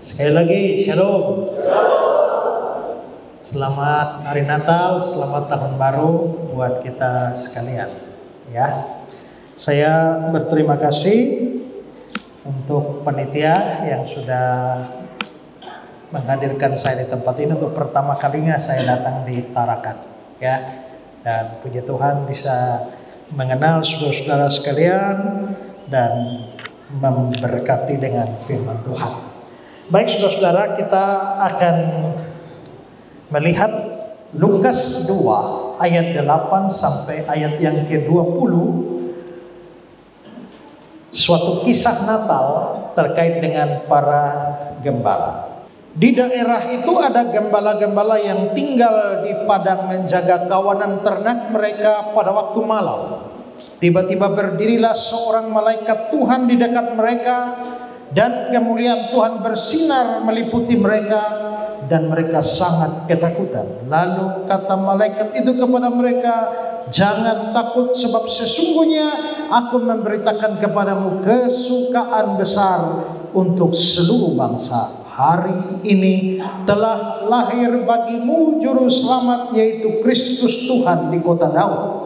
Sekali lagi, Shalom. Selamat hari Natal, selamat tahun baru buat kita sekalian. Ya, saya berterima kasih untuk panitia yang sudah menghadirkan saya di tempat ini untuk pertama kalinya saya datang di Tarakan. Ya, dan puji Tuhan bisa mengenal saudara-saudara sekalian dan memberkati dengan firman Tuhan. Baik saudara-saudara, kita akan melihat Lukas 2 ayat 8 sampai ayat yang ke-20, suatu kisah Natal terkait dengan para gembala. Di daerah itu ada gembala-gembala yang tinggal di padang menjaga kawanan ternak mereka pada waktu malam. Tiba-tiba berdirilah seorang malaikat Tuhan di dekat mereka, dan kemuliaan Tuhan bersinar meliputi mereka, dan mereka sangat ketakutan. Lalu kata malaikat itu kepada mereka, "Jangan takut, sebab sesungguhnya aku memberitakan kepadamu kesukaan besar untuk seluruh bangsa. Hari ini telah lahir bagimu juru selamat, yaitu Kristus Tuhan di kota Daud.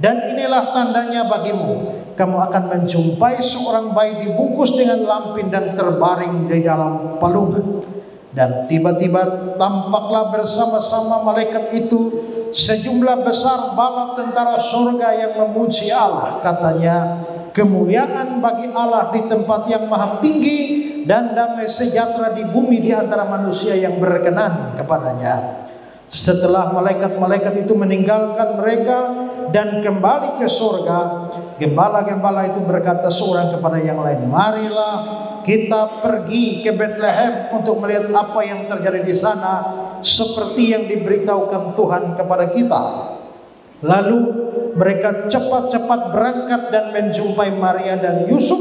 Dan inilah tandanya bagimu, kamu akan menjumpai seorang bayi dibungkus dengan lampin dan terbaring di dalam palungan." Dan tiba-tiba tampaklah bersama-sama malaikat itu sejumlah besar bala tentara surga yang memuji Allah. Katanya, "Kemuliaan bagi Allah di tempat yang maha tinggi, dan damai sejahtera di bumi di antara manusia yang berkenan kepadanya." Setelah malaikat-malaikat itu meninggalkan mereka dan kembali ke surga, gembala-gembala itu berkata seorang kepada yang lain, "Marilah kita pergi ke Bethlehem untuk melihat apa yang terjadi di sana, seperti yang diberitahukan Tuhan kepada kita." Lalu mereka cepat-cepat berangkat dan menjumpai Maria dan Yusuf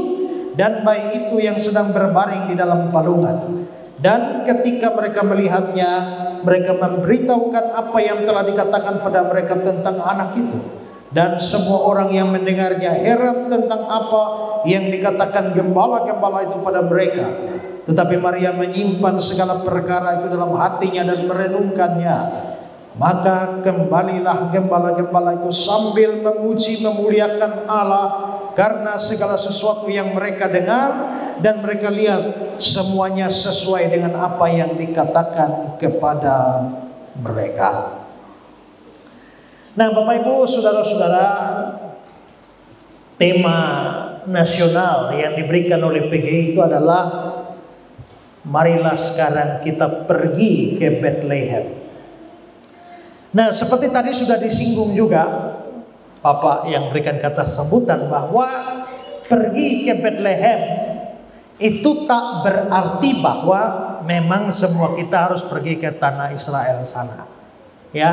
dan bayi itu yang sedang berbaring di dalam palungan. Dan ketika mereka melihatnya, mereka memberitahukan apa yang telah dikatakan pada mereka tentang anak itu. Dan semua orang yang mendengarnya heran tentang apa yang dikatakan gembala-gembala itu pada mereka. Tetapi Maria menyimpan segala perkara itu dalam hatinya dan merenungkannya. Maka kembalilah gembala-gembala itu sambil memuji memuliakan Allah karena segala sesuatu yang mereka dengar, dan mereka lihat semuanya sesuai dengan apa yang dikatakan kepada mereka. Nah, Bapak Ibu, saudara-saudara, tema nasional yang diberikan oleh PGI itu adalah marilah sekarang kita pergi ke Bethlehem. Nah, seperti tadi sudah disinggung juga Bapak yang berikan kata sambutan bahwa pergi ke Bethlehem itu tak berarti bahwa memang semua kita harus pergi ke tanah Israel sana. Ya,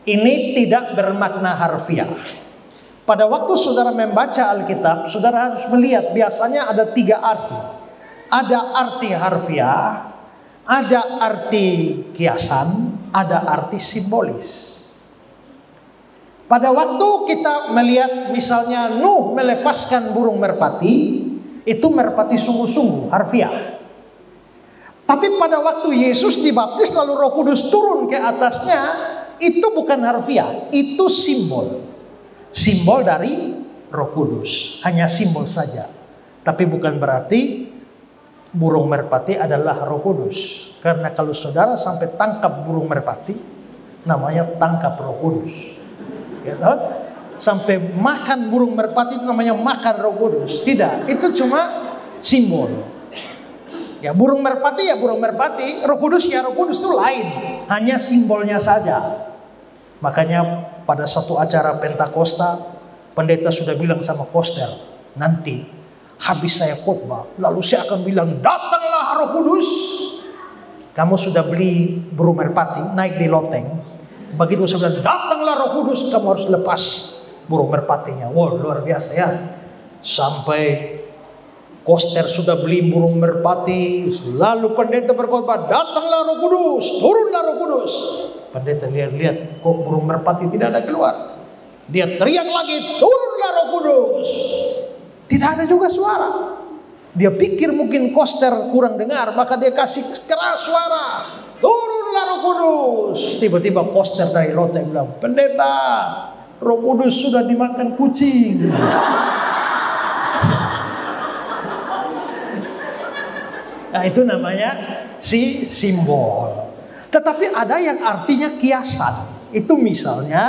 ini tidak bermakna harfiah. Pada waktu saudara membaca Alkitab, saudara harus melihat biasanya ada 3 arti. Ada arti harfiah, ada arti kiasan, ada arti simbolis. Pada waktu kita melihat misalnya Nuh melepaskan burung merpati, itu merpati sungguh-sungguh, harfiah. Tapi pada waktu Yesus dibaptis lalu Roh Kudus turun ke atasnya, itu bukan harfiah, itu simbol. Simbol dari Roh Kudus, hanya simbol saja. Tapi bukan berarti burung merpati adalah Roh Kudus. Karena kalau saudara sampai tangkap burung merpati, namanya tangkap Roh Kudus. Ya, sampai makan burung merpati itu namanya makan Roh Kudus. Tidak, itu cuma simbol. Ya, burung merpati ya burung merpati, Roh Kudus ya Roh Kudus, itu lain, hanya simbolnya saja. Makanya pada satu acara Pentakosta, pendeta sudah bilang sama Koster, nanti habis saya khotbah, lalu saya akan bilang, "Datanglah Roh Kudus." Kamu sudah beli burung merpati, naik di loteng. Begitu saya bilang, "Datanglah Roh Kudus," kamu harus lepas burung merpatinya. Wow, luar biasa ya. Sampai Koster sudah beli burung merpati, lalu pendeta berkhotbah, "Datanglah Roh Kudus, turunlah Roh Kudus." Pendeta lihat-lihat, kok burung merpati tidak ada keluar. Dia teriak lagi, "Turunlah Roh Kudus." Tidak ada juga suara. Dia pikir mungkin koster kurang dengar, maka dia kasih keras suara, turunlah Roh Kudus. Tiba-tiba koster dari loteng bilang, pendeta, Roh Kudus sudah dimakan kucing. Nah, itu namanya simbol. Tetapi ada yang artinya kiasan. Itu misalnya,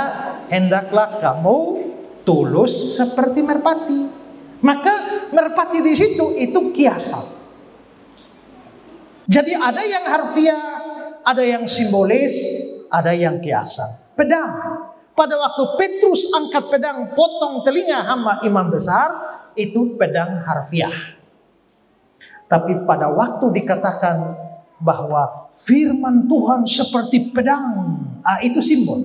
hendaklah kamu tulus seperti merpati. Maka merpati di situ itu kiasan. Jadi ada yang harfiah, ada yang simbolis, ada yang kiasan. Pedang. Pada waktu Petrus angkat pedang potong telinga hamba imam besar, itu pedang harfiah. Tapi pada waktu dikatakan bahwa firman Tuhan seperti pedang, itu simbol.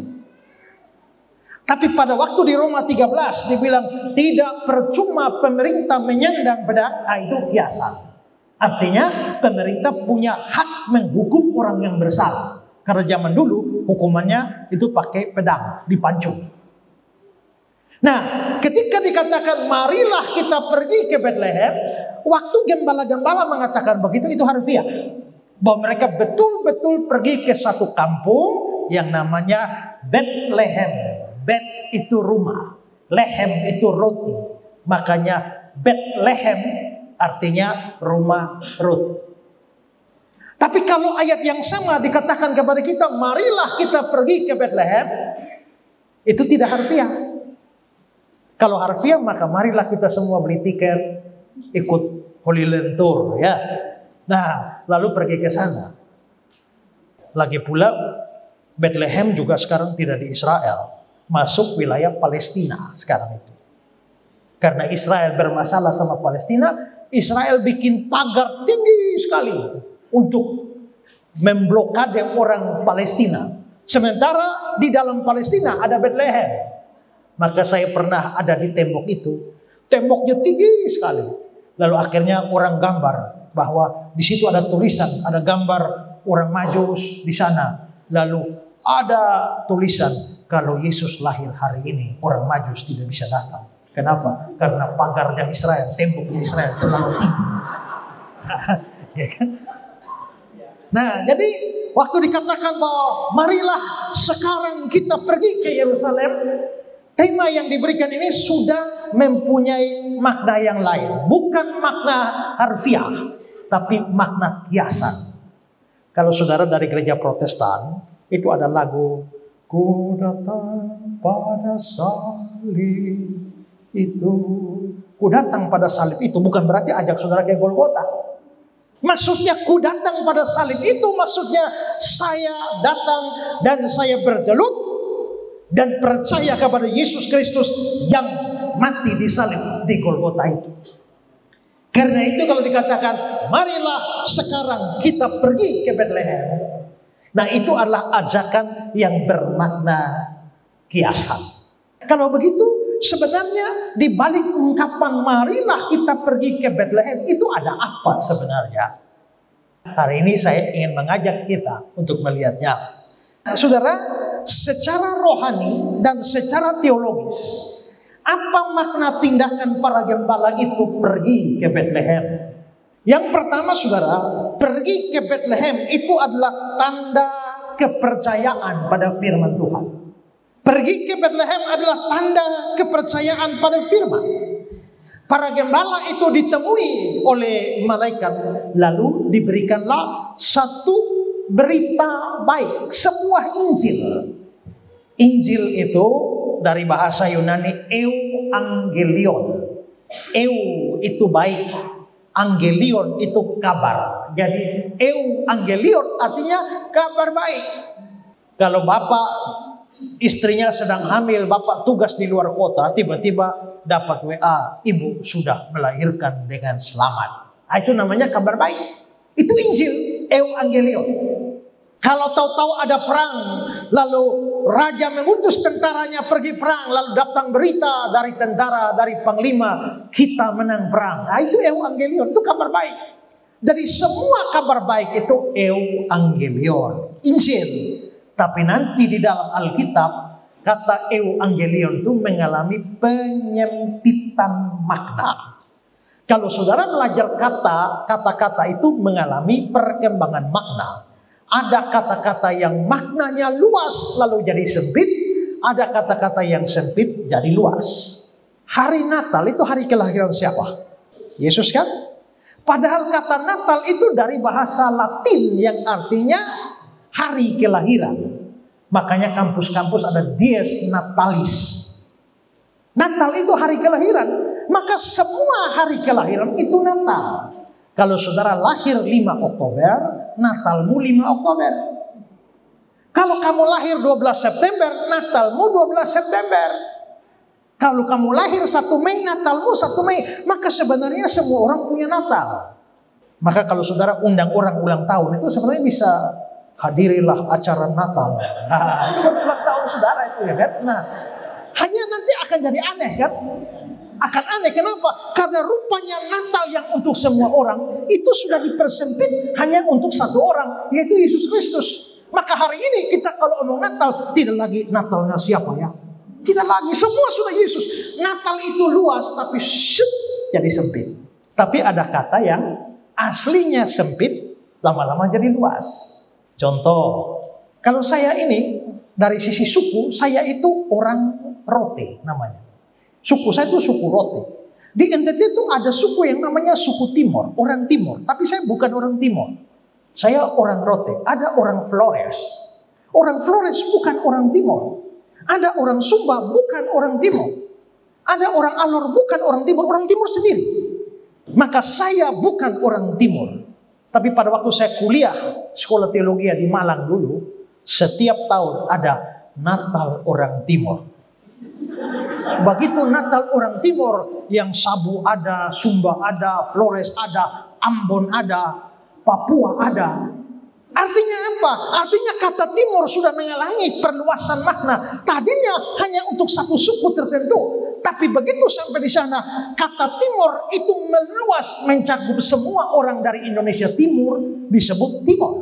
Tapi pada waktu di Roma 13 dibilang tidak percuma pemerintah menyandang pedang, itu kiasan. Artinya pemerintah punya hak menghukum orang yang bersalah. Karena zaman dulu hukumannya itu pakai pedang, dipancung. Nah, ketika dikatakan marilah kita pergi ke Bethlehem, waktu gembala-gembala mengatakan begitu, itu harfiah. Bahwa mereka betul-betul pergi ke satu kampung yang namanya Bethlehem. Bet itu rumah, lehem itu roti. Makanya Bethlehem artinya rumah roti. Tapi kalau ayat yang sama dikatakan kepada kita, marilah kita pergi ke Bethlehem, itu tidak harfiah. Kalau harfiah maka marilah kita semua beli tiket, ikut Holy Land Tour, ya. Nah, lalu pergi ke sana. Lagi pula Bethlehem juga sekarang tidak di Israel, masuk wilayah Palestina sekarang itu. Karena Israel bermasalah sama Palestina, Israel bikin pagar tinggi sekali untuk memblokade orang Palestina. Sementara di dalam Palestina ada Bethlehem. Maka saya pernah ada di tembok itu. Temboknya tinggi sekali. Lalu akhirnya orang gambar bahwa di situ ada tulisan, ada gambar orang Majus di sana. Lalu ada tulisan, kalau Yesus lahir hari ini, orang Majus tidak bisa datang. Kenapa? Karena pagarnya Israel, temboknya Israel terlalu tinggi. Ya kan? Nah, jadi waktu dikatakan bahwa marilah sekarang kita pergi ke Yerusalem, tema yang diberikan ini sudah mempunyai makna yang lain. Bukan makna harfiah, tapi makna kiasan. Kalau saudara dari gereja Protestan, itu ada lagu, ku datang pada salib itu. Ku datang pada salib itu bukan berarti ajak saudara ke Golgota. Maksudnya ku datang pada salib itu maksudnya saya datang dan saya bergelut dan percaya kepada Yesus Kristus yang mati di salib di Golgota itu. Karena itu kalau dikatakan marilah sekarang kita pergi ke Bethlehem, nah itu adalah ajakan yang bermakna kiasan. Kalau begitu sebenarnya di balik ungkapan marilah kita pergi ke Bethlehem itu ada apa sebenarnya? Hari ini saya ingin mengajak kita untuk melihatnya. Saudara, secara rohani dan secara teologis, apa makna tindakan para gembala itu pergi ke Bethlehem? Yang pertama saudara, pergi ke Bethlehem itu adalah tanda kepercayaan pada firman Tuhan. Pergi ke Bethlehem adalah tanda kepercayaan pada firman. Para gembala itu ditemui oleh malaikat, lalu diberikanlah satu berita baik, sebuah Injil. Injil itu dari bahasa Yunani euangelion. Eu itu baik, angelion itu kabar. Jadi euangelion artinya kabar baik. Kalau bapak istrinya sedang hamil, bapak tugas di luar kota, tiba-tiba dapat WA, ibu sudah melahirkan dengan selamat. Itu namanya kabar baik. Itu Injil, euangelion. Kalau tahu-tahu ada perang, lalu raja mengutus tentaranya pergi perang, lalu datang berita dari tentara, dari panglima, kita menang perang. Itu euangelion, itu kabar baik. Jadi semua kabar baik itu euangelion, Injil. Tapi nanti di dalam Alkitab, kata euangelion itu mengalami penyempitan makna. Kalau saudara belajar kata-kata itu mengalami perkembangan makna. Ada kata-kata yang maknanya luas lalu jadi sempit. Ada kata-kata yang sempit jadi luas. Hari Natal itu hari kelahiran siapa? Yesus kan? Padahal kata Natal itu dari bahasa Latin yang artinya hari kelahiran. Makanya kampus-kampus ada Dies Natalis. Natal itu hari kelahiran. Maka semua hari kelahiran itu Natal. Kalau saudara lahir 5 Oktober, Natalmu 5 Oktober. Kalau kamu lahir 12 September, Natalmu 12 September. Kalau kamu lahir 1 Mei, Natalmu 1 Mei. Maka sebenarnya semua orang punya Natal. Maka kalau saudara undang orang ulang tahun, itu sebenarnya bisa hadirilah acara Natal. Nah, itu ulang tahun saudara itu ya kan. Nah, hanya nanti akan jadi aneh kan. Akan aneh, kenapa? Karena rupanya Natal yang untuk semua orang itu sudah dipersempit hanya untuk satu orang, yaitu Yesus Kristus. Maka hari ini kita kalau omong Natal, tidak lagi Natalnya siapa ya? Tidak lagi, semua sudah Yesus. Natal itu luas tapi jadi sempit. Tapi ada kata yang aslinya sempit, lama-lama jadi luas. Contoh, kalau saya ini dari sisi suku, saya itu orang Rote namanya. Suku saya itu suku Rote. Di NTT itu ada suku yang namanya suku Timor, orang Timor. Tapi saya bukan orang Timor. Saya orang Rote. Ada orang Flores. Orang Flores bukan orang Timor. Ada orang Sumba bukan orang Timor. Ada orang Alor bukan orang Timor. Orang Timor sendiri. Maka saya bukan orang Timur. Tapi pada waktu saya kuliah sekolah teologi di Malang dulu, setiap tahun ada Natal orang Timur. Begitu Natal orang Timur, yang Sabu ada, Sumba ada, Flores ada, Ambon ada, Papua ada. Artinya apa? Artinya kata Timur sudah mengalami perluasan makna. Tadinya hanya untuk satu suku tertentu, tapi begitu sampai di sana, kata Timur itu meluas mencakup semua orang dari Indonesia Timur disebut Timur.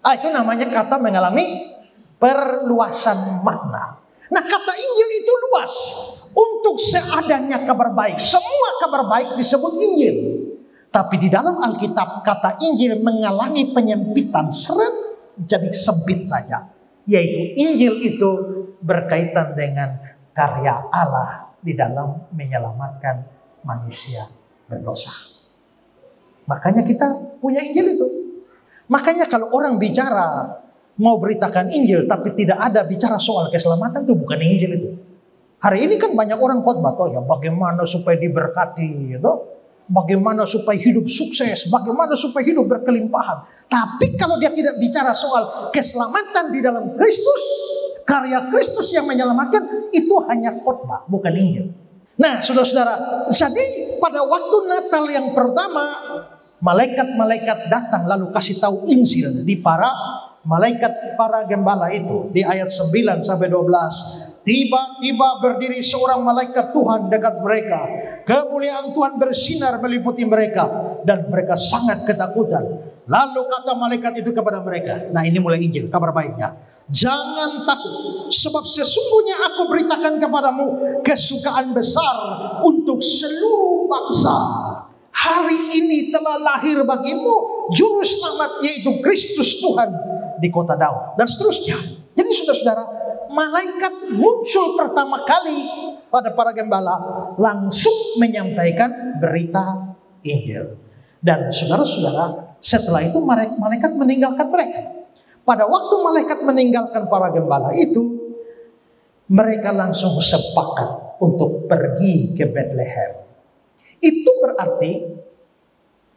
Itu namanya kata mengalami perluasan makna. Nah, kata Injil itu luas. Untuk seadanya kabar baik. Semua kabar baik disebut Injil. Tapi di dalam Alkitab kata Injil mengalami penyempitan. Seret jadi sempit saja. Yaitu Injil itu berkaitan dengan karya Allah di dalam menyelamatkan manusia berdosa. Makanya kita punya Injil itu. Makanya kalau orang bicara mau beritakan Injil tapi tidak ada bicara soal keselamatan, itu bukan Injil itu. Hari ini kan banyak orang khotbah ya bagaimana supaya diberkati, gitu. Bagaimana supaya hidup sukses, bagaimana supaya hidup berkelimpahan. Tapi kalau dia tidak bicara soal keselamatan di dalam Kristus, karya Kristus yang menyelamatkan, itu hanya khotbah, bukan Injil. Nah, saudara-saudara, jadi pada waktu Natal yang pertama, malaikat-malaikat datang lalu kasih tahu Injil di malaikat para gembala itu di ayat 9 sampai 12. Tiba-tiba berdiri seorang malaikat Tuhan dekat mereka. Kemuliaan Tuhan bersinar meliputi mereka dan mereka sangat ketakutan. Lalu kata malaikat itu kepada mereka. Nah, ini mulai Injil, kabar baiknya. Jangan takut, sebab sesungguhnya aku beritakan kepadamu kesukaan besar untuk seluruh bangsa. Hari ini telah lahir bagimu juru selamat, yaitu Kristus Tuhan di kota Daud, dan seterusnya. Jadi saudara-saudara, malaikat muncul pertama kali pada para gembala, langsung menyampaikan berita Injil. Dan saudara-saudara, setelah itu malaikat meninggalkan mereka. Pada waktu malaikat meninggalkan para gembala itu, mereka langsung sepakat untuk pergi ke Bethlehem. Itu berarti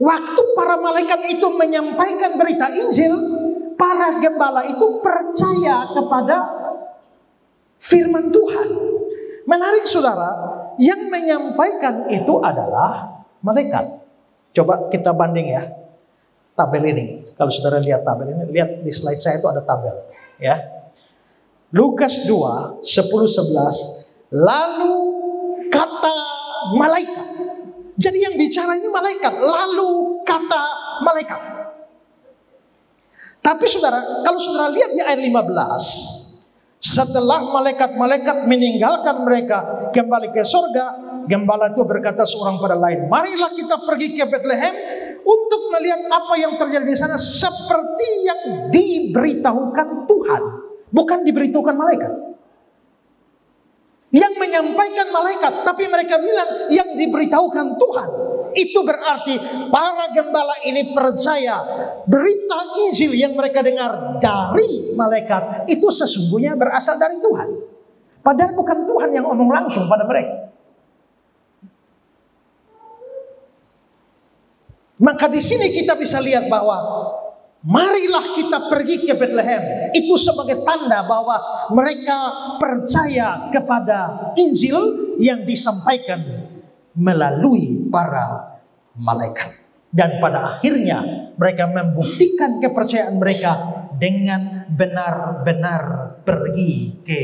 waktu para malaikat itu menyampaikan berita Injil, para gembala itu percaya kepada firman Tuhan. Menarik saudara, yang menyampaikan itu adalah malaikat. Coba kita banding ya tabel ini. Kalau saudara lihat tabel ini, lihat di slide saya itu ada tabel ya. Lukas 2, 10-11. Lalu kata malaikat. Jadi yang bicara ini malaikat. Lalu kata malaikat. Tapi saudara, kalau saudara lihat di ayat 15, Setelah malaikat-malaikat meninggalkan mereka kembali ke surga, gembala itu berkata seorang pada lain, marilah kita pergi ke Bethlehem untuk melihat apa yang terjadi di sana seperti yang diberitahukan Tuhan. Bukan diberitahukan malaikat. Yang menyampaikan malaikat, tapi mereka bilang yang diberitahukan Tuhan. Itu berarti para gembala ini percaya berita Injil yang mereka dengar dari malaikat itu sesungguhnya berasal dari Tuhan. Padahal bukan Tuhan yang ngomong langsung pada mereka. Maka di sini kita bisa lihat bahwa marilah kita pergi ke Bethlehem. Itu sebagai tanda bahwa mereka percaya kepada Injil yang disampaikan melalui para malaikat. Dan pada akhirnya mereka membuktikan kepercayaan mereka dengan benar-benar pergi ke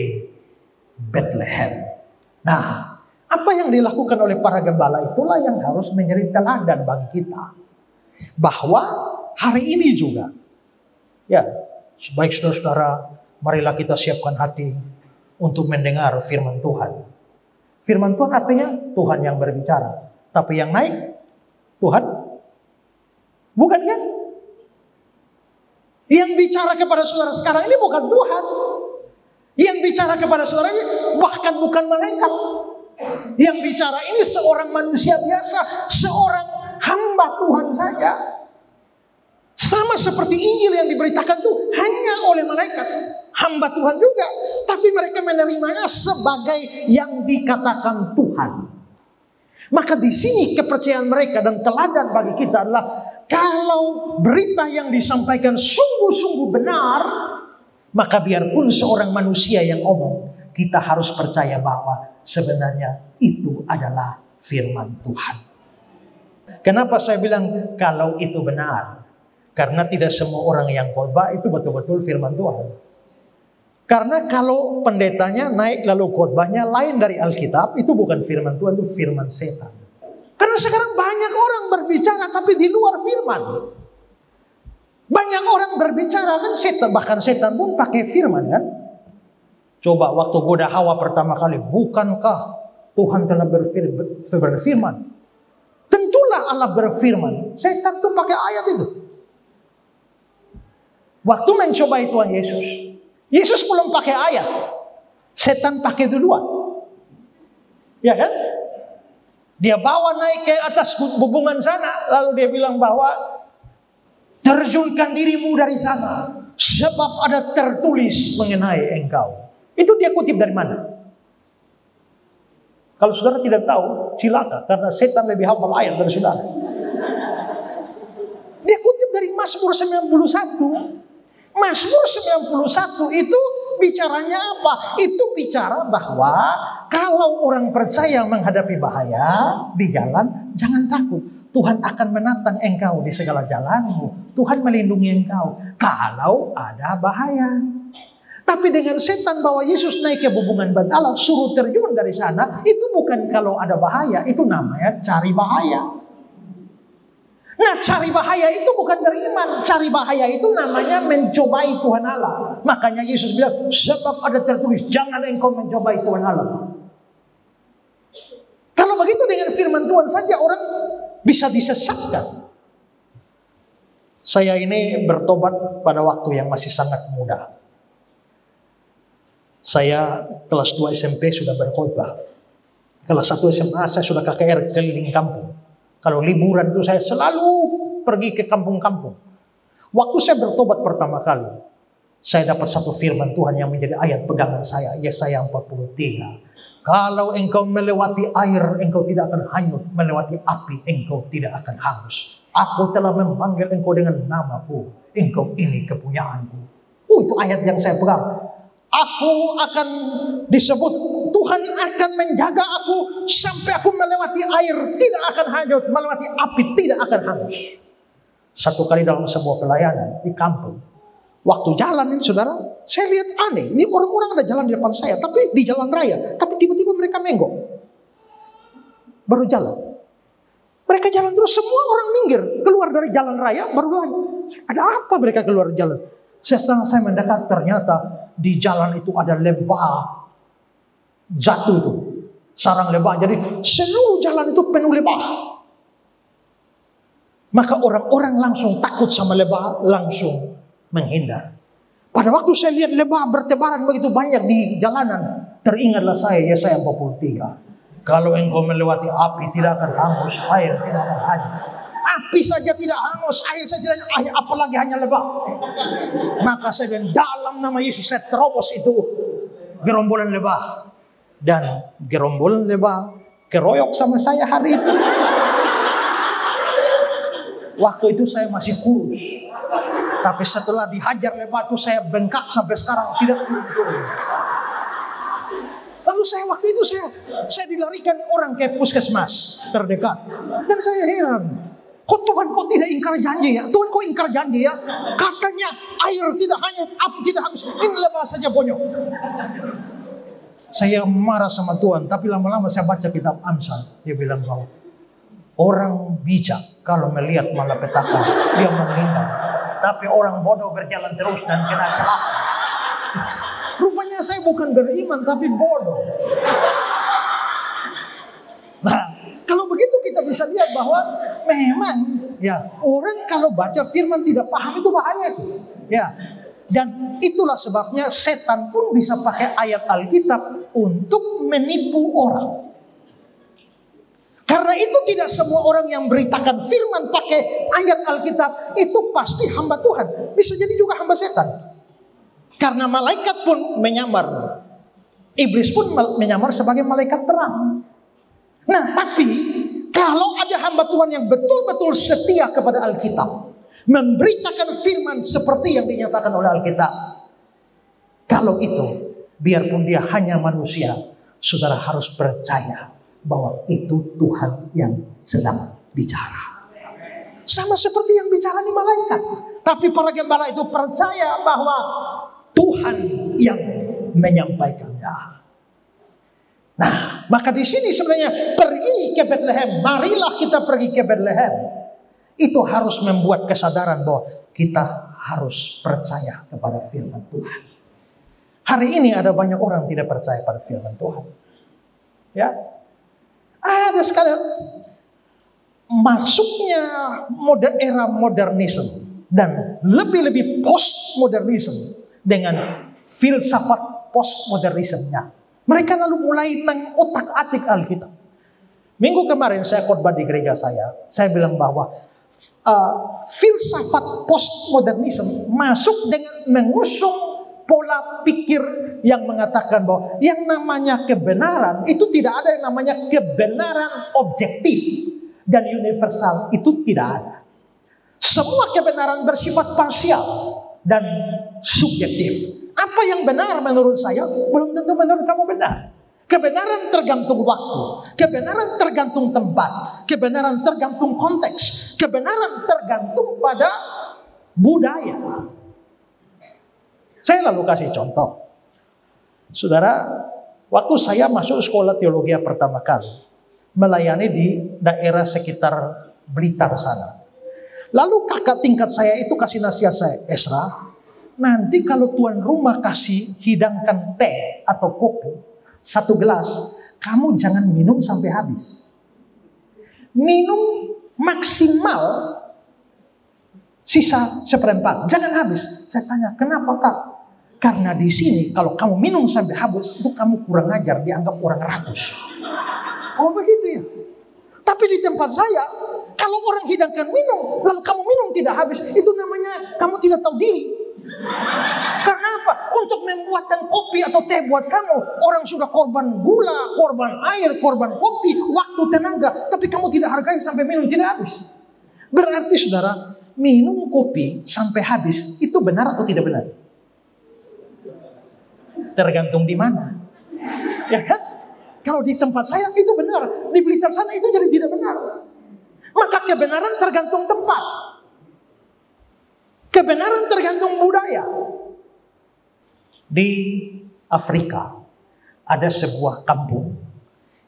Bethlehem. Nah, apa yang dilakukan oleh para gembala itulah yang harus menjadi teladan bagi kita. Bahwa hari ini juga, ya, baik saudara-saudara, marilah kita siapkan hati untuk mendengar firman Tuhan. Firman Tuhan artinya Tuhan yang berbicara. Tapi yang naik Tuhan, bukan kan? Yang bicara kepada saudara sekarang ini bukan Tuhan. Yang bicara kepada saudara ini bahkan bukan malaikat. Yang bicara ini seorang manusia biasa, seorang hamba Tuhan saja. Sama seperti Injil yang diberitakan itu hanya oleh malaikat, hamba Tuhan juga. Tapi mereka menerimanya sebagai yang dikatakan Tuhan. Maka di sini kepercayaan mereka dan teladan bagi kita adalah kalau berita yang disampaikan sungguh-sungguh benar, maka biarpun seorang manusia yang omong, kita harus percaya bahwa sebenarnya itu adalah firman Tuhan. Kenapa saya bilang kalau itu benar? Karena tidak semua orang yang khotbah itu betul-betul firman Tuhan. Karena kalau pendetanya naik lalu khotbahnya lain dari Alkitab, itu bukan firman Tuhan, itu firman setan. Karena sekarang banyak orang berbicara tapi di luar firman. Banyak orang berbicara kan setan, bahkan setan pun pakai firman kan. Coba waktu goda Hawa pertama kali, bukankah Tuhan telah berfirman? Tentulah Allah berfirman. Setan tuh pakai ayat itu. Waktu mencobai Tuhan Yesus, Yesus belum pakai ayat, setan pakai duluan. Ya kan? Dia bawa naik ke atas bubungan sana, lalu dia bilang bahwa terjunkan dirimu dari sana, sebab ada tertulis mengenai engkau. Itu dia kutip dari mana? Kalau saudara tidak tahu, silakan, karena setan lebih hafal ayat dari saudara. Dia kutip dari Mazmur 91. Mazmur 91 itu bicaranya apa? Itu bicara bahwa kalau orang percaya menghadapi bahaya di jalan, jangan takut. Tuhan akan menatang engkau di segala jalanmu. Tuhan melindungi engkau kalau ada bahaya. Tapi dengan setan bahwa Yesus naik ke bubungan batala, suruh terjun dari sana, itu bukan kalau ada bahaya, itu namanya cari bahaya. Nah, cari bahaya itu bukan dari iman. Cari bahaya itu namanya mencobai Tuhan Allah. Makanya Yesus bilang, sebab ada tertulis, jangan engkau mencobai Tuhan Allah. Kalau begitu dengan firman Tuhan saja orang bisa disesatkan. Saya ini bertobat pada waktu yang masih sangat muda. Saya kelas 2 SMP sudah berkhotbah. Kelas 1 SMA saya sudah KKR keliling kampung. Kalau liburan itu saya selalu pergi ke kampung-kampung. Waktu saya bertobat pertama kali, saya dapat satu firman Tuhan yang menjadi ayat pegangan saya. Yesaya 43. Kalau engkau melewati air, engkau tidak akan hanyut. Melewati api, engkau tidak akan hangus. Aku telah memanggil engkau dengan namaku. Engkau ini kepunyaanku. Itu ayat yang saya pegang. Aku akan disebut, Tuhan akan menjaga aku sampai aku melewati air tidak akan hanyut, melewati api tidak akan hangus. Satu kali dalam sebuah pelayanan di kampung, waktu jalan ini saudara, saya lihat aneh. Ini orang-orang ada jalan di depan saya, tapi di jalan raya, tapi tiba-tiba mereka menggok, baru jalan. Mereka jalan terus, semua orang minggir keluar dari jalan raya, baru lagi. Ada apa mereka keluar jalan? Setelah saya mendekat, ternyata di jalan itu ada lebah jatuh itu, sarang lebah. Jadi seluruh jalan itu penuh lebah. Maka orang-orang langsung takut sama lebah, langsung menghindar. Pada waktu saya lihat lebah bertebaran begitu banyak di jalanan, teringatlah saya Yesaya 43. Kalau engkau melewati api tidak akan hangus, air tidak akan hanyut. Api saja tidak hangus, air saja tidak hanyut, apalagi hanya lebah. Maka saya bilang, dalam nama Yesus saya terobos itu gerombolan lebah. Dan gerombolan lebah keroyok sama saya hari itu. Waktu itu saya masih kurus. Tapi setelah dihajar lebah itu saya bengkak sampai sekarang tidak turun-turun. Lalu waktu itu saya dilarikan orang ke puskesmas terdekat. Dan saya heran. Kok Tuhan kok tidak ingkar janji ya? Tuhan kok ingkar janji ya? Katanya air tidak hanyut, api tidak hangus. Ini lebah saja bonyok. Saya marah sama Tuhan. Tapi lama-lama saya baca kitab Amsal. Dia bilang bahwa orang bijak kalau melihat malapetaka dia menghindar. Tapi orang bodoh berjalan terus dan kena celaka. Rupanya saya bukan beriman tapi bodoh. Nah, kalau begitu kita bisa lihat bahwa memang ya orang kalau baca firman tidak paham itu bahaya itu. Ya. Dan itulah sebabnya setan pun bisa pakai ayat Alkitab untuk menipu orang. Karena itu tidak semua orang yang beritakan firman pakai ayat Alkitab itu pasti hamba Tuhan. Bisa jadi juga hamba setan. Karena malaikat pun menyamar. Iblis pun menyamar sebagai malaikat terang. Nah, tapi kalau ada hamba Tuhan yang betul-betul setia kepada Alkitab, memberitakan firman seperti yang dinyatakan oleh Alkitab, kalau itu, biarpun dia hanya manusia, saudara harus percaya bahwa itu Tuhan yang sedang bicara. Sama seperti yang bicara di malaikat. Tapi para gembala itu percaya bahwa Tuhan yang menyampaikannya. Nah, maka di sini sebenarnya pergi ke Bethlehem. Marilah kita pergi ke Bethlehem. Itu harus membuat kesadaran bahwa kita harus percaya kepada firman Tuhan. Hari ini ada banyak orang tidak percaya pada firman Tuhan. Ya, ada sekali masuknya era modernisme dan lebih-lebih postmodernisme dengan filsafat postmodernismenya. Mereka lalu mulai mengotak-atik Alkitab. Minggu kemarin saya khotbah di gereja saya bilang bahwa filsafat postmodernisme masuk dengan mengusung pola pikir yang mengatakan bahwa yang namanya kebenaran itu tidak ada yang namanya kebenaran objektif dan universal, itu tidak ada. Semua kebenaran bersifat parsial dan subjektif. Apa yang benar menurut saya belum tentu menurut kamu benar. Kebenaran tergantung waktu, kebenaran tergantung tempat, kebenaran tergantung konteks, kebenaran tergantung pada budaya. Saya lalu kasih contoh. Saudara, waktu saya masuk sekolah teologi pertama kali, melayani di daerah sekitar Blitar sana. Lalu kakak tingkat saya itu kasih nasihat saya, Esra, nanti kalau tuan rumah kasih hidangkan teh atau kopi, 1 gelas, kamu jangan minum sampai habis. Minum maksimal sisa 1/4, jangan habis. Saya tanya, kenapa kak? Karena di sini kalau kamu minum sampai habis, itu kamu kurang ajar, dianggap orang rakus. Oh begitu ya. Tapi di tempat saya, kalau orang hidangkan minum, lalu kamu minum tidak habis, itu namanya kamu tidak tahu diri. Karena apa? Untuk membuatkan kopi atau teh buat kamu, orang sudah korban gula, korban air, korban kopi, waktu, tenaga, tapi kamu tidak hargai sampai minum tidak habis. Berarti saudara, minum kopi sampai habis itu benar atau tidak benar? Tergantung di mana. Ya kan? Kalau di tempat saya itu benar, di Blitar sana itu jadi tidak benar. Maka kebenaran tergantung tempat. Kebenaran tergantung budaya. Di Afrika ada sebuah kampung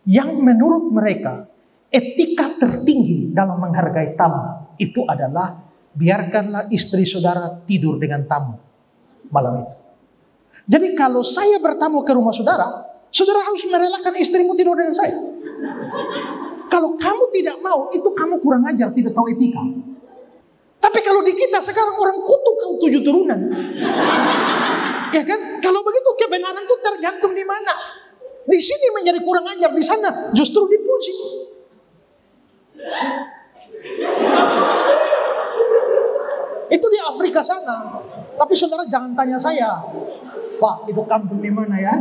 yang menurut mereka etika tertinggi dalam menghargai tamu itu adalah biarkanlah istri saudara tidur dengan tamu malam itu. Jadi kalau saya bertamu ke rumah saudara, saudara harus merelakan istrimu tidur dengan saya. Kalau kamu tidak mau, itu kamu kurang ajar, tidak tahu etika. Tapi kalau di kita sekarang orang kutuk kau 7 turunan. Ya kan? Kalau begitu kebenaran itu tergantung di mana. Di sini menjadi kurang ajar, di sana justru dipuji. Itu di Afrika sana. Tapi saudara jangan tanya saya, Pak, itu kampung di mana ya?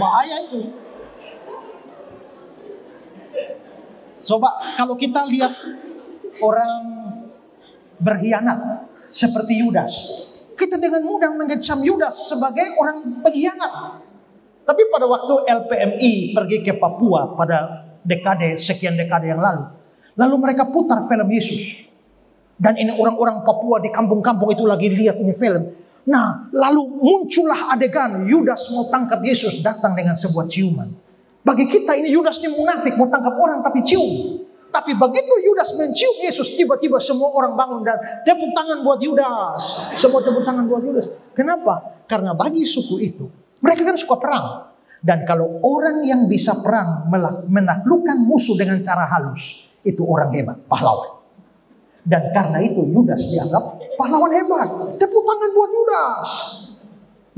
Bahaya itu. Coba kalau kita lihat orang berkhianat seperti Yudas, kita dengan mudah mengecam Yudas sebagai orang pengkhianat. Tapi pada waktu LPMI pergi ke Papua pada sekian dekade yang lalu mereka putar film Yesus. Dan ini orang-orang Papua di kampung-kampung itu lagi lihat ini film. Nah, lalu muncullah adegan Yudas mau tangkap Yesus, datang dengan sebuah ciuman. Bagi kita ini Yudas ini munafik, mau tangkap orang tapi cium. Tapi begitu Yudas mencium Yesus, tiba-tiba semua orang bangun dan tepuk tangan buat Yudas. Semua tepuk tangan buat Yudas. Kenapa? Karena bagi suku itu, mereka kan suka perang. Dan kalau orang yang bisa perang menaklukkan musuh dengan cara halus, itu orang hebat, pahlawan. Dan karena itu Yudas dianggap pahlawan hebat. Tepuk tangan buat Yudas.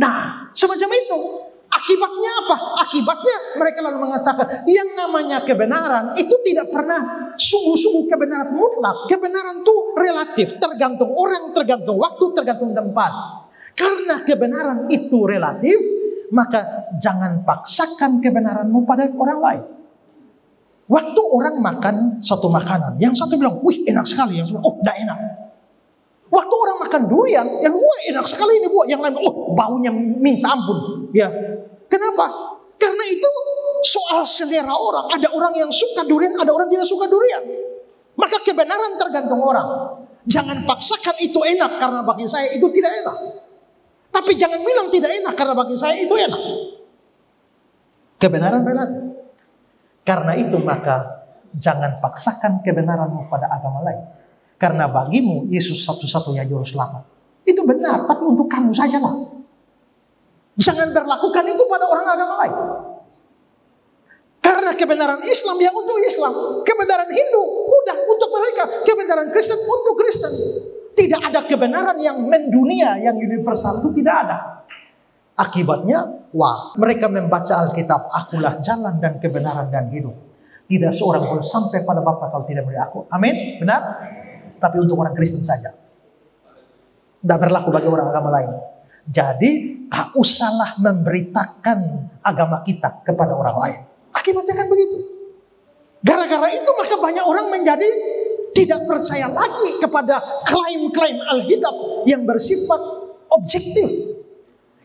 Nah, semacam itu. Akibatnya apa? Akibatnya mereka lalu mengatakan yang namanya kebenaran itu tidak pernah sungguh-sungguh kebenaran mutlak. Kebenaran itu relatif, tergantung orang, tergantung waktu, tergantung tempat. Karena kebenaran itu relatif, maka jangan paksakan kebenaranmu pada orang lain. Waktu orang makan satu makanan, yang satu bilang, wih enak sekali, yang satu bilang, oh tidak enak. Waktu orang makan durian, yang wah enak sekali ini buat, yang lain, oh baunya minta ampun. Ya, kenapa? Karena itu soal selera orang. Ada orang yang suka durian, ada orang tidak suka durian. Maka kebenaran tergantung orang. Jangan paksakan itu enak karena bagi saya itu tidak enak. Tapi jangan bilang tidak enak karena bagi saya itu enak. Kebenaran relatif. Karena itu maka jangan paksakan kebenaranmu pada agama lain. Karena bagimu Yesus satu-satunya juru selamat. Itu benar, tapi untuk kamu sajalah. Jangan berlakukan itu pada orang agama lain. Karena kebenaran Islam ya untuk Islam. Kebenaran Hindu udah untuk mereka. Kebenaran Kristen untuk Kristen. Tidak ada kebenaran yang mendunia, yang universal itu tidak ada. Akibatnya, wah, mereka membaca Alkitab, akulah jalan dan kebenaran dan hidup. Tidak seorang pun sampai pada Bapa kalau tidak melalui aku. Amin, benar? Tapi untuk orang Kristen saja. Tidak berlaku bagi orang agama lain. Jadi, tak usahlah memberitakan agama kita kepada orang lain. Akibatnya kan begitu. Gara-gara itu maka banyak orang menjadi tidak percaya lagi kepada klaim-klaim Alkitab yang bersifat objektif.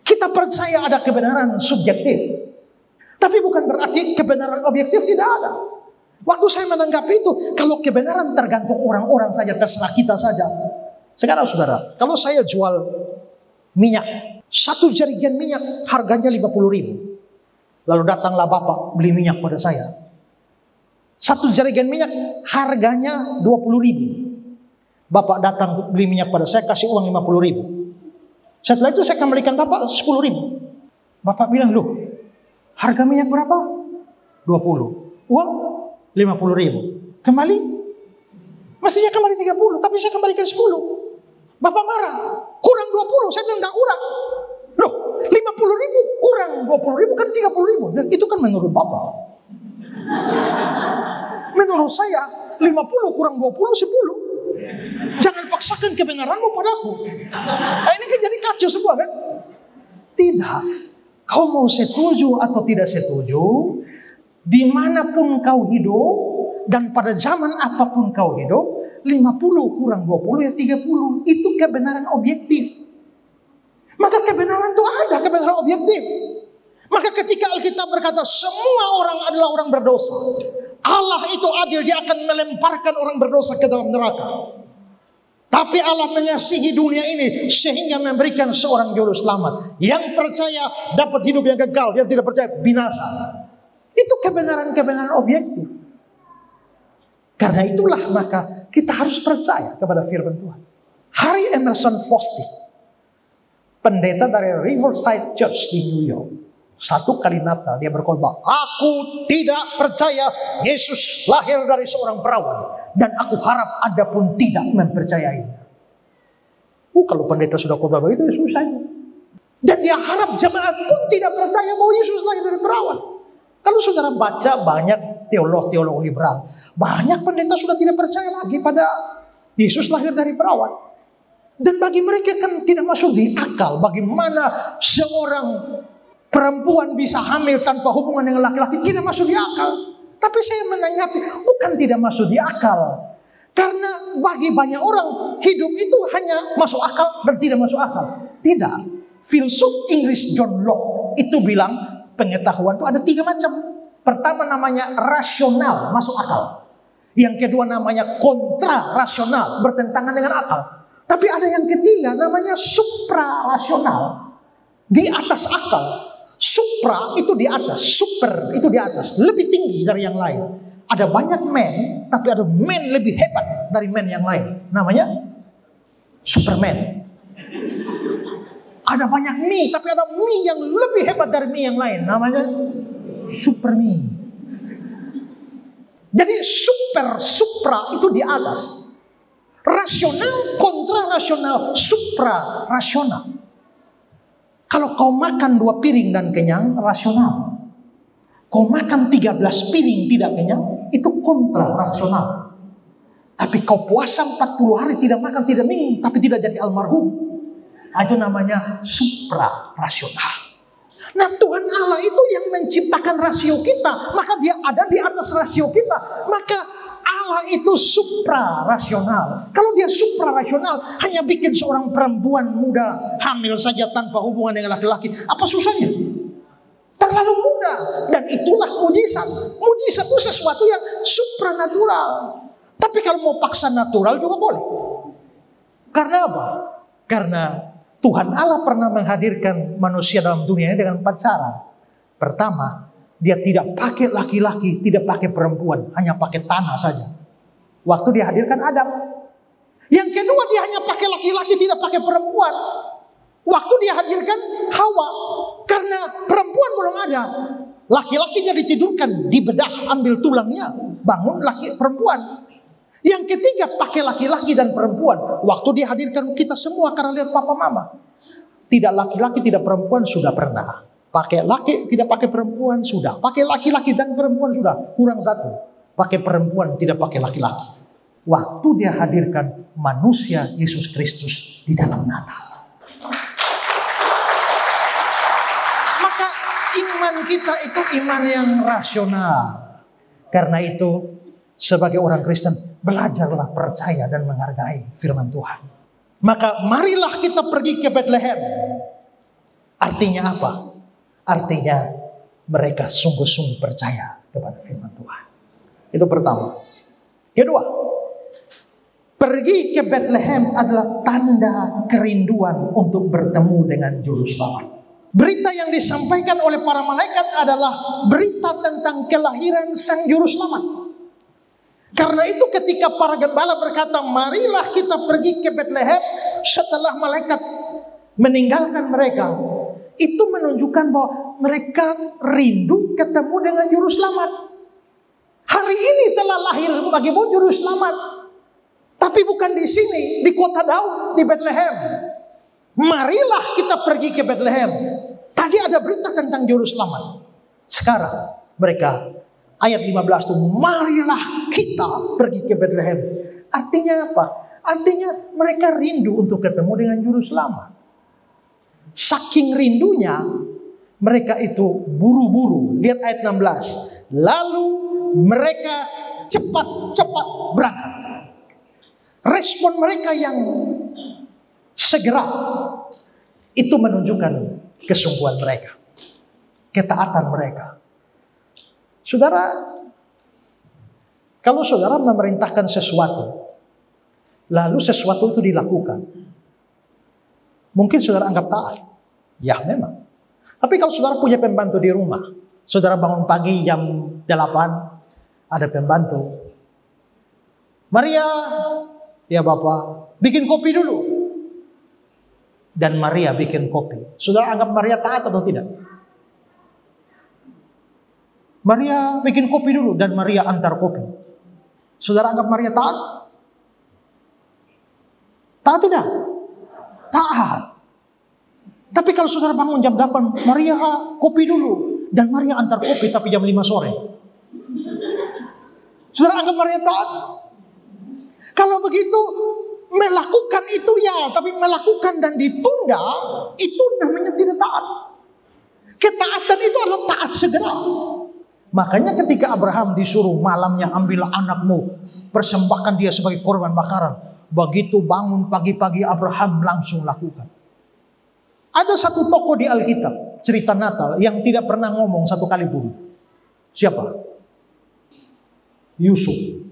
Kita percaya ada kebenaran subjektif. Tapi bukan berarti kebenaran objektif tidak ada. Waktu saya menanggapi itu, kalau kebenaran tergantung orang-orang saja, terserah kita saja. Sekarang saudara, kalau saya jual minyak, satu jerigen minyak harganya 50.000. Lalu datanglah bapak beli minyak pada saya. Satu jerigen minyak harganya 20.000. Bapak datang beli minyak pada saya, kasih uang 50.000. Setelah itu saya kembalikan bapak 10.000. Bapak bilang, loh, harga minyak berapa? 20. Uang 50.000. Kembali? Mestinya kembali 30, tapi saya kembalikan 10. Bapak marah, kurang 20. Saya bilang, enggak kurang. Loh, 50.000 kurang 20.000 kan 30.000. Nah, itu kan menurut bapak. Menurut saya, 50 kurang 20, 10. Jangan paksakan kebenaranmu padaku. Nah, ini kan jadi kacau semua kan? Tidak. Kau mau setuju atau tidak setuju, dimanapun kau hidup, dan pada zaman apapun kau hidup, 50 kurang 20 ya 30. Itu kebenaran objektif. Maka kebenaran itu ada, kebenaran objektif. Maka ketika Alkitab berkata semua orang adalah orang berdosa, Allah itu adil, dia akan melemparkan orang berdosa ke dalam neraka. Tapi Allah mengasihi dunia ini sehingga memberikan seorang juru selamat. Yang percaya dapat hidup yang kekal, yang tidak percaya binasa. Itu kebenaran-kebenaran objektif. Karena itulah maka kita harus percaya kepada firman Tuhan. Harry Emerson Fosdick pendeta dari Riverside Church di New York. Satu kali Natal dia berkhotbah, aku tidak percaya Yesus lahir dari seorang perawan, dan aku harap Anda pun tidak mempercayainya. Kalau pendeta sudah khotbah begitu, ya susah. Dan dia harap jemaat pun tidak percaya bahwa Yesus lahir dari perawan. Kalau saudara baca banyak teolog liberal, banyak pendeta sudah tidak percaya lagi pada Yesus lahir dari perawan. Dan bagi mereka kan tidak masuk di akal bagaimana seorang perempuan bisa hamil tanpa hubungan dengan laki-laki, tidak masuk di akal. Tapi saya menanggapi, bukan tidak masuk di akal. Karena bagi banyak orang, hidup itu hanya masuk akal dan tidak masuk akal. Tidak. Filsuf Inggris John Locke itu bilang, pengetahuan itu ada 3 macam. Pertama namanya rasional, masuk akal. Yang kedua namanya kontra rasional, bertentangan dengan akal. Tapi ada yang ketiga namanya supra-rasional, di atas akal. Supra itu di atas, super itu di atas, lebih tinggi dari yang lain. Ada banyak men, tapi ada men lebih hebat dari men yang lain. Namanya Superman. Ada banyak mie, tapi ada mie yang lebih hebat dari mie yang lain. Namanya Supermie. Jadi supra itu di atas. Rasional, kontra rasional, supra rasional. Kalau kau makan 2 piring dan kenyang, rasional. Kau makan 13 piring tidak kenyang, itu kontra rasional. Tapi kau puasa 40 hari tidak makan, tidak minum, tapi tidak jadi almarhum, itu namanya supra rasional. Nah, Tuhan Allah itu yang menciptakan rasio kita, maka dia ada di atas rasio kita. Maka Allah itu supra rasional. Kalau dia supra rasional, hanya bikin seorang perempuan muda hamil saja tanpa hubungan dengan laki-laki, apa susahnya? Terlalu mudah. Dan itulah mujizat. Mujizat itu sesuatu yang supranatural. Tapi kalau mau paksa natural juga boleh. Karena apa? Karena Tuhan Allah pernah menghadirkan manusia dalam dunia ini dengan 4 cara. Pertama, dia tidak pakai laki-laki, tidak pakai perempuan, hanya pakai tanah saja. Waktu dia hadirkan Adam. Yang kedua, dia hanya pakai laki-laki, tidak pakai perempuan. Waktu dia hadirkan Hawa, karena perempuan belum ada, laki-lakinya ditidurkan, dibedah, ambil tulangnya, bangun laki perempuan. Yang ketiga, pakai laki-laki dan perempuan. Waktu dia hadirkan kita semua karena lihat papa mama. Tidak laki-laki, tidak perempuan, sudah pernah. Pakai laki, tidak pakai perempuan, sudah. Pakai laki-laki dan perempuan, sudah. Kurang 1. Pakai perempuan, tidak pakai laki-laki. Waktu dia hadirkan manusia Yesus Kristus di dalam Natal. Maka iman kita itu iman yang rasional. Karena itu, sebagai orang Kristen, belajarlah percaya dan menghargai firman Tuhan. Maka marilah kita pergi ke Bethlehem. Artinya apa? Artinya mereka sungguh-sungguh percaya kepada firman Tuhan. Itu pertama. Kedua, pergi ke Bethlehem adalah tanda kerinduan untuk bertemu dengan Juru Selamat. Berita yang disampaikan oleh para malaikat adalah berita tentang kelahiran Sang Juru Selamat. Karena itu ketika para gembala berkata, marilah kita pergi ke Bethlehem, setelah malaikat meninggalkan mereka, itu menunjukkan bahwa mereka rindu ketemu dengan Juru Selamat. Hari ini telah lahir bagimu Juru Selamat, tapi bukan di sini, di kota Daud, di Bethlehem. Marilah kita pergi ke Bethlehem. Tadi ada berita tentang Juru Selamat. Sekarang mereka, ayat 15 itu, marilah kita pergi ke Bethlehem. Artinya apa? Artinya mereka rindu untuk ketemu dengan Juru Selamat. Saking rindunya, mereka itu buru-buru. Lihat ayat 16. Lalu mereka cepat-cepat berangkat. Respon mereka yang segera itu menunjukkan kesungguhan mereka, ketaatan mereka. Saudara, kalau saudara memerintahkan sesuatu, lalu sesuatu itu dilakukan, mungkin saudara anggap taat. Ya memang. Tapi kalau saudara punya pembantu di rumah, saudara bangun pagi jam 8, ada pembantu. Maria, ya Bapak, bikin kopi dulu. dan Maria bikin kopi. Saudara anggap Maria taat atau tidak? Maria bikin kopi dulu dan Maria antar kopi. Saudara anggap Maria taat? Taat tidak? Taat. Tapi kalau saudara bangun jam 8, Maria kopi dulu dan Maria antar kopi tapi jam 5 sore. Saudara anggap Maria taat? Kalau begitu melakukan itu ya, tapi melakukan dan ditunda itu namanya tidak taat. Ketaatan itu adalah taat segera. Makanya ketika Abraham disuruh malamnya ambillah anakmu, persembahkan dia sebagai korban bakaran. Begitu bangun pagi-pagi Abraham langsung lakukan. Ada satu tokoh di Alkitab, cerita Natal, yang tidak pernah ngomong satu kali pun. Siapa? Yusuf.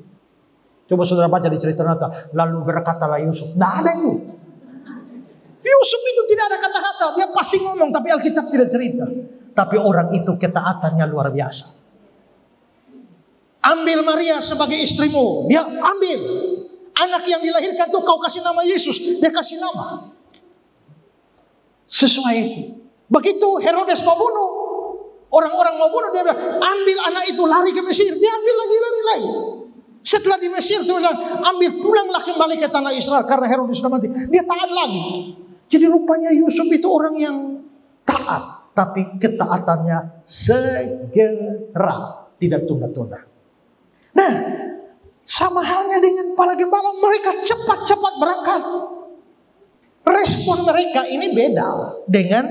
Coba saudara baca di cerita Natal. Lalu berkatalah Yusuf. Tidak ada itu. Yusuf itu tidak ada kata-kata. Dia pasti ngomong tapi Alkitab tidak cerita. Tapi orang itu ketaatannya luar biasa. Ambil Maria sebagai istrimu. Dia ambil. Anak yang dilahirkan tuh kau kasih nama Yesus. Dia kasih nama. Sesuai itu. Begitu Herodes mau bunuh. Orang-orang mau bunuh. Dia bilang ambil anak itu lari ke Mesir. Dia ambil lagi lari lagi. Setelah di Mesir dia bilang ambil pulanglah kembali ke tanah Israel. Karena Herodes sudah mati. Dia taat lagi. Jadi rupanya Yusuf itu orang yang taat. Tapi ketaatannya segera. Tidak tunda-tunda. Nah, sama halnya dengan para gembala, mereka cepat-cepat berangkat. Respon mereka ini beda dengan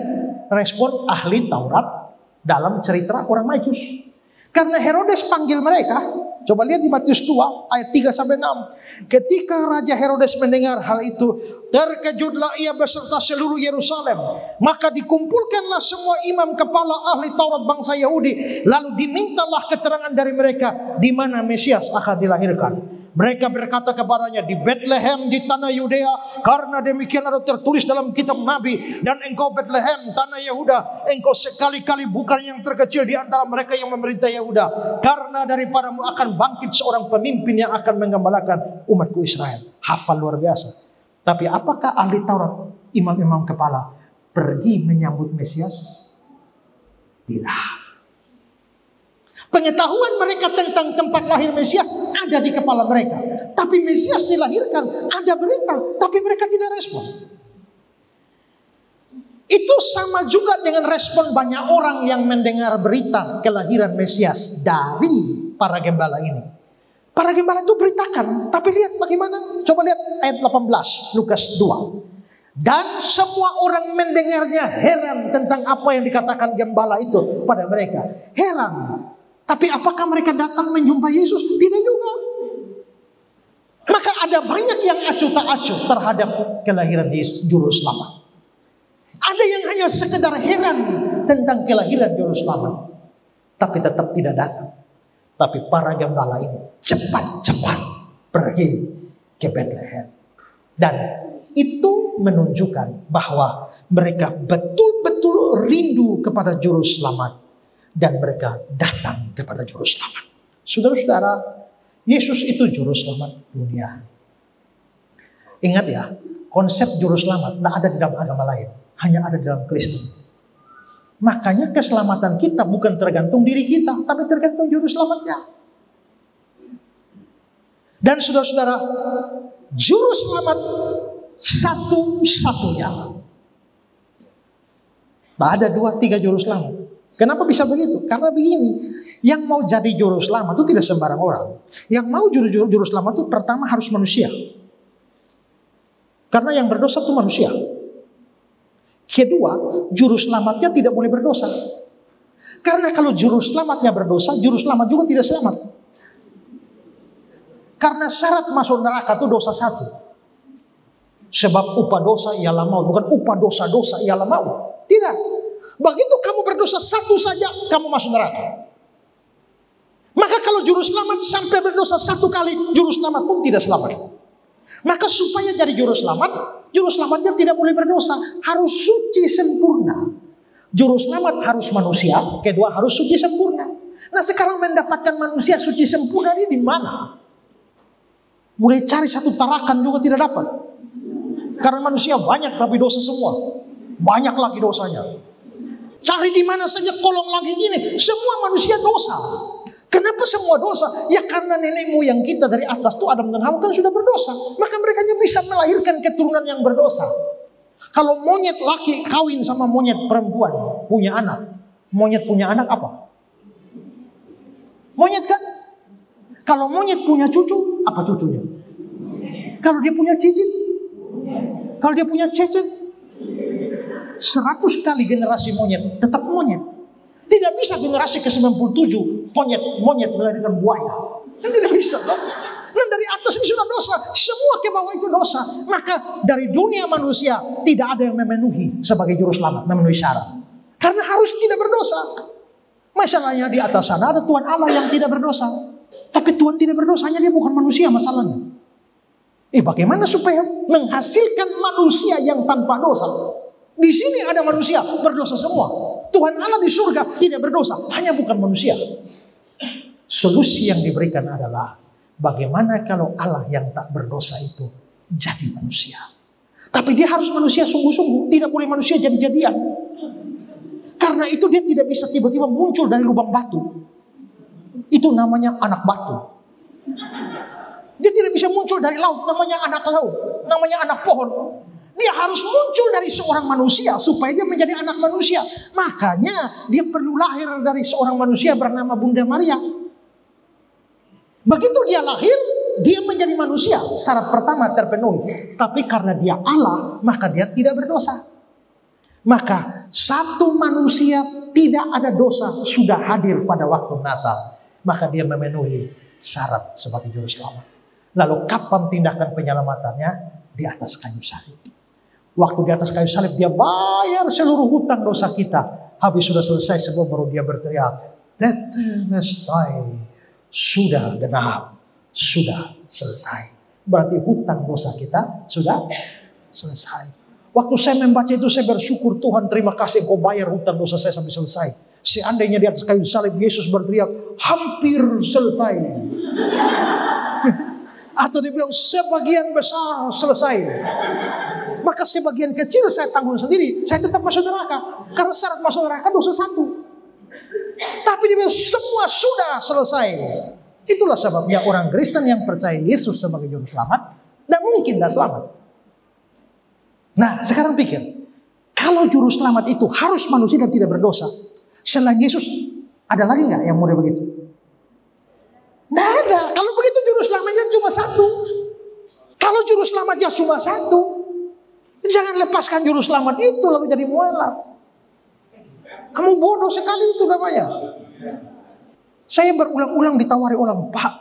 respon ahli Taurat dalam cerita orang Majus. Karena Herodes panggil mereka, coba lihat di Matius 2 ayat 3-6. Ketika Raja Herodes mendengar hal itu, terkejutlah ia beserta seluruh Yerusalem. Maka dikumpulkanlah semua imam kepala ahli Taurat bangsa Yahudi. Lalu dimintalah keterangan dari mereka di mana Mesias akan dilahirkan. Mereka berkata kepadanya, di Bethlehem di tanah Yudea, karena demikian ada tertulis dalam kitab Nabi. Dan engkau Bethlehem tanah Yehuda, engkau sekali-kali bukan yang terkecil di antara mereka yang memerintah Yehuda, karena daripadamu akan bangkit seorang pemimpin yang akan menggembalakan umatku Israel. Hafal luar biasa. Tapi apakah ahli Taurat, imam-imam kepala pergi menyambut Mesias? Tidak. Pengetahuan mereka tentang tempat lahir Mesias ada di kepala mereka. Tapi Mesias dilahirkan, ada berita, tapi mereka tidak respon. Itu sama juga dengan respon banyak orang yang mendengar berita kelahiran Mesias dari para gembala ini. Para gembala itu beritakan, tapi lihat bagaimana. Coba lihat ayat 18, Lukas 2. Dan semua orang mendengarnya heran tentang apa yang dikatakan gembala itu pada mereka. Heran. Tapi apakah mereka datang menjumpai Yesus? Tidak juga. Maka ada banyak yang acuh tak acuh terhadap kelahiran Juru Selamat. Ada yang hanya sekedar heran tentang kelahiran Juru Selamat, tapi tetap tidak datang. Tapi para gembala ini cepat-cepat pergi ke Bethlehem. Dan itu menunjukkan bahwa mereka betul-betul rindu kepada Juru Selamat. Dan mereka datang kepada Juru Selamat. Saudara-saudara, Yesus itu Juru Selamat dunia. Ingat ya, konsep Juru Selamat tidak ada di dalam agama lain. Hanya ada di dalam Kristen. Makanya keselamatan kita bukan tergantung diri kita, tapi tergantung Juru Selamatnya. Dan saudara-saudara, Juru Selamat satu-satunya. Tidak ada 2-3 Juru Selamat. Kenapa bisa begitu? Karena begini, yang mau jadi Juru Selamat itu tidak sembarang orang. Yang mau juru selamat itu pertama harus manusia. Karena yang berdosa itu manusia. Kedua, Juru Selamatnya tidak boleh berdosa. Karena kalau Juru Selamatnya berdosa, Juru Selamat juga tidak selamat. Karena syarat masuk neraka itu dosa satu. Sebab upah dosa ialah maut. Bukan upah dosa-dosa ialah maut. Tidak. Begitu kamu berdosa satu saja, kamu masuk neraka. Maka kalau Juru Selamat sampai berdosa satu kali, Juru Selamat pun tidak selamat. Maka supaya jadi Juru Selamatnya tidak boleh berdosa. Harus suci sempurna. Juru Selamat harus manusia, kedua harus suci sempurna. Nah sekarang mendapatkan manusia suci sempurna ini di mana? Mulai cari satu tarakan juga tidak dapat. Karena manusia banyak tapi dosa semua. Banyak lagi dosanya. Cari di mana saja kolong langit ini, semua manusia dosa. Kenapa semua dosa? Ya karena nenek moyang kita dari atas tuh Adam dan Hawa kan sudah berdosa. Maka mereka bisa melahirkan keturunan yang berdosa. Kalau monyet laki kawin sama monyet perempuan punya anak, monyet punya anak apa? Monyet kan? Kalau monyet punya cucu, apa cucunya? Kalau dia punya cicit, kalau dia punya cecet, 100 kali generasi monyet tetap monyet. Tidak bisa generasi ke-97 monyet melahirkan buaya. Kan tidak bisa. Nah dari atas ini sudah dosa, semua ke bawah itu dosa. Maka dari dunia manusia tidak ada yang memenuhi sebagai juru selamat, memenuhi syarat. Karena harus tidak berdosa. Masalahnya di atas sana ada Tuhan Allah yang tidak berdosa. Tapi Tuhan tidak berdosa, hanya dia bukan manusia masalahnya. Bagaimana supaya menghasilkan manusia yang tanpa dosa? Di sini ada manusia berdosa semua. Tuhan Allah di surga tidak berdosa, hanya bukan manusia. Solusi yang diberikan adalah bagaimana kalau Allah yang tak berdosa itu jadi manusia. Tapi dia harus manusia sungguh-sungguh, tidak boleh manusia jadi-jadian. Karena itu dia tidak bisa tiba-tiba muncul dari lubang batu. Itu namanya anak batu. Dia tidak bisa muncul dari laut, namanya anak laut, namanya anak pohon. Dia harus muncul dari seorang manusia supaya dia menjadi anak manusia. Makanya dia perlu lahir dari seorang manusia bernama Bunda Maria. Begitu dia lahir, dia menjadi manusia. Syarat pertama terpenuhi. Tapi karena dia Allah, maka dia tidak berdosa. Maka satu manusia tidak ada dosa sudah hadir pada waktu Natal. Maka dia memenuhi syarat sebagai juru selamat. Lalu kapan tindakan penyelamatannya? Di atas kayu salib. Waktu di atas kayu salib dia bayar seluruh hutang dosa kita. Habis sudah selesai sebelum baru dia berteriak, Tetelestai, sudah genap, sudah selesai. Berarti hutang dosa kita sudah selesai. Waktu saya membaca itu saya bersyukur, Tuhan terima kasih Engkau bayar hutang dosa saya sampai selesai. Seandainya di atas kayu salib Yesus berteriak, hampir selesai. Atau dia bilang sebagian besar selesai. Maka sebagian kecil saya tanggung sendiri, saya tetap masuk neraka. Karena syarat masuk neraka dosa satu. Tapi dia bilang semua sudah selesai. Itulah sebabnya orang Kristen yang percaya Yesus sebagai juru selamat, tidak mungkin tidak selamat. Nah sekarang pikir, kalau juru selamat itu harus manusia dan tidak berdosa, selain Yesus ada lagi nggak yang model begitu? Tidak ada. Kalau begitu juru selamatnya cuma satu. Kalau juru selamatnya cuma satu, jangan lepaskan juru selamat itu lalu jadi mualaf. Kamu bodoh sekali itu namanya. Saya berulang-ulang ditawari orang, Pak,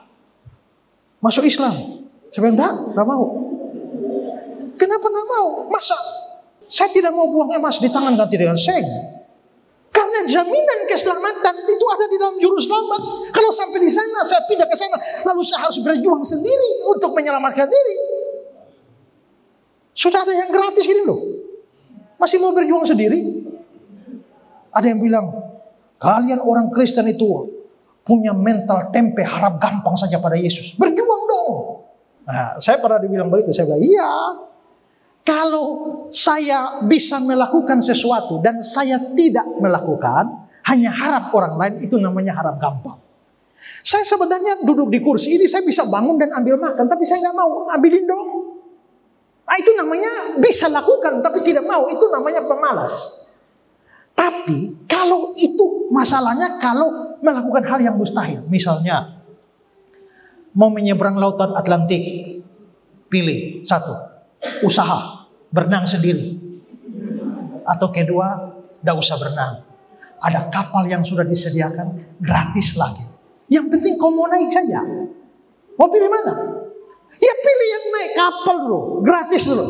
masuk Islam. Saya bilang, enggak mau. Kenapa enggak mau? Masa saya tidak mau buang emas di tangan ganti dengan seng? Karena jaminan keselamatan itu ada di dalam juru selamat. Kalau sampai di sana, saya pindah ke sana, lalu saya harus berjuang sendiri untuk menyelamatkan diri. Sudah ada yang gratis gini loh. Masih mau berjuang sendiri? Ada yang bilang, kalian orang Kristen itu punya mental tempe, harap gampang saja pada Yesus. Berjuang dong. Nah, saya pernah dibilang begitu. Saya bilang, iya. Kalau saya bisa melakukan sesuatu dan saya tidak melakukan, hanya harap orang lain, itu namanya harap gampang. Saya sebenarnya duduk di kursi ini, saya bisa bangun dan ambil makan, tapi saya nggak mau, ambilin dong. Nah, itu namanya bisa lakukan, tapi tidak mau, itu namanya pemalas. Tapi kalau itu masalahnya kalau melakukan hal yang mustahil. Misalnya, mau menyeberang lautan Atlantik, pilih satu, usaha, berenang sendiri. Atau kedua, tidak usah berenang. Ada kapal yang sudah disediakan, gratis lagi. Yang penting kau mau naik saja. Mau pilih mana? Ya pilih yang naik kapal dulu, gratis dulu.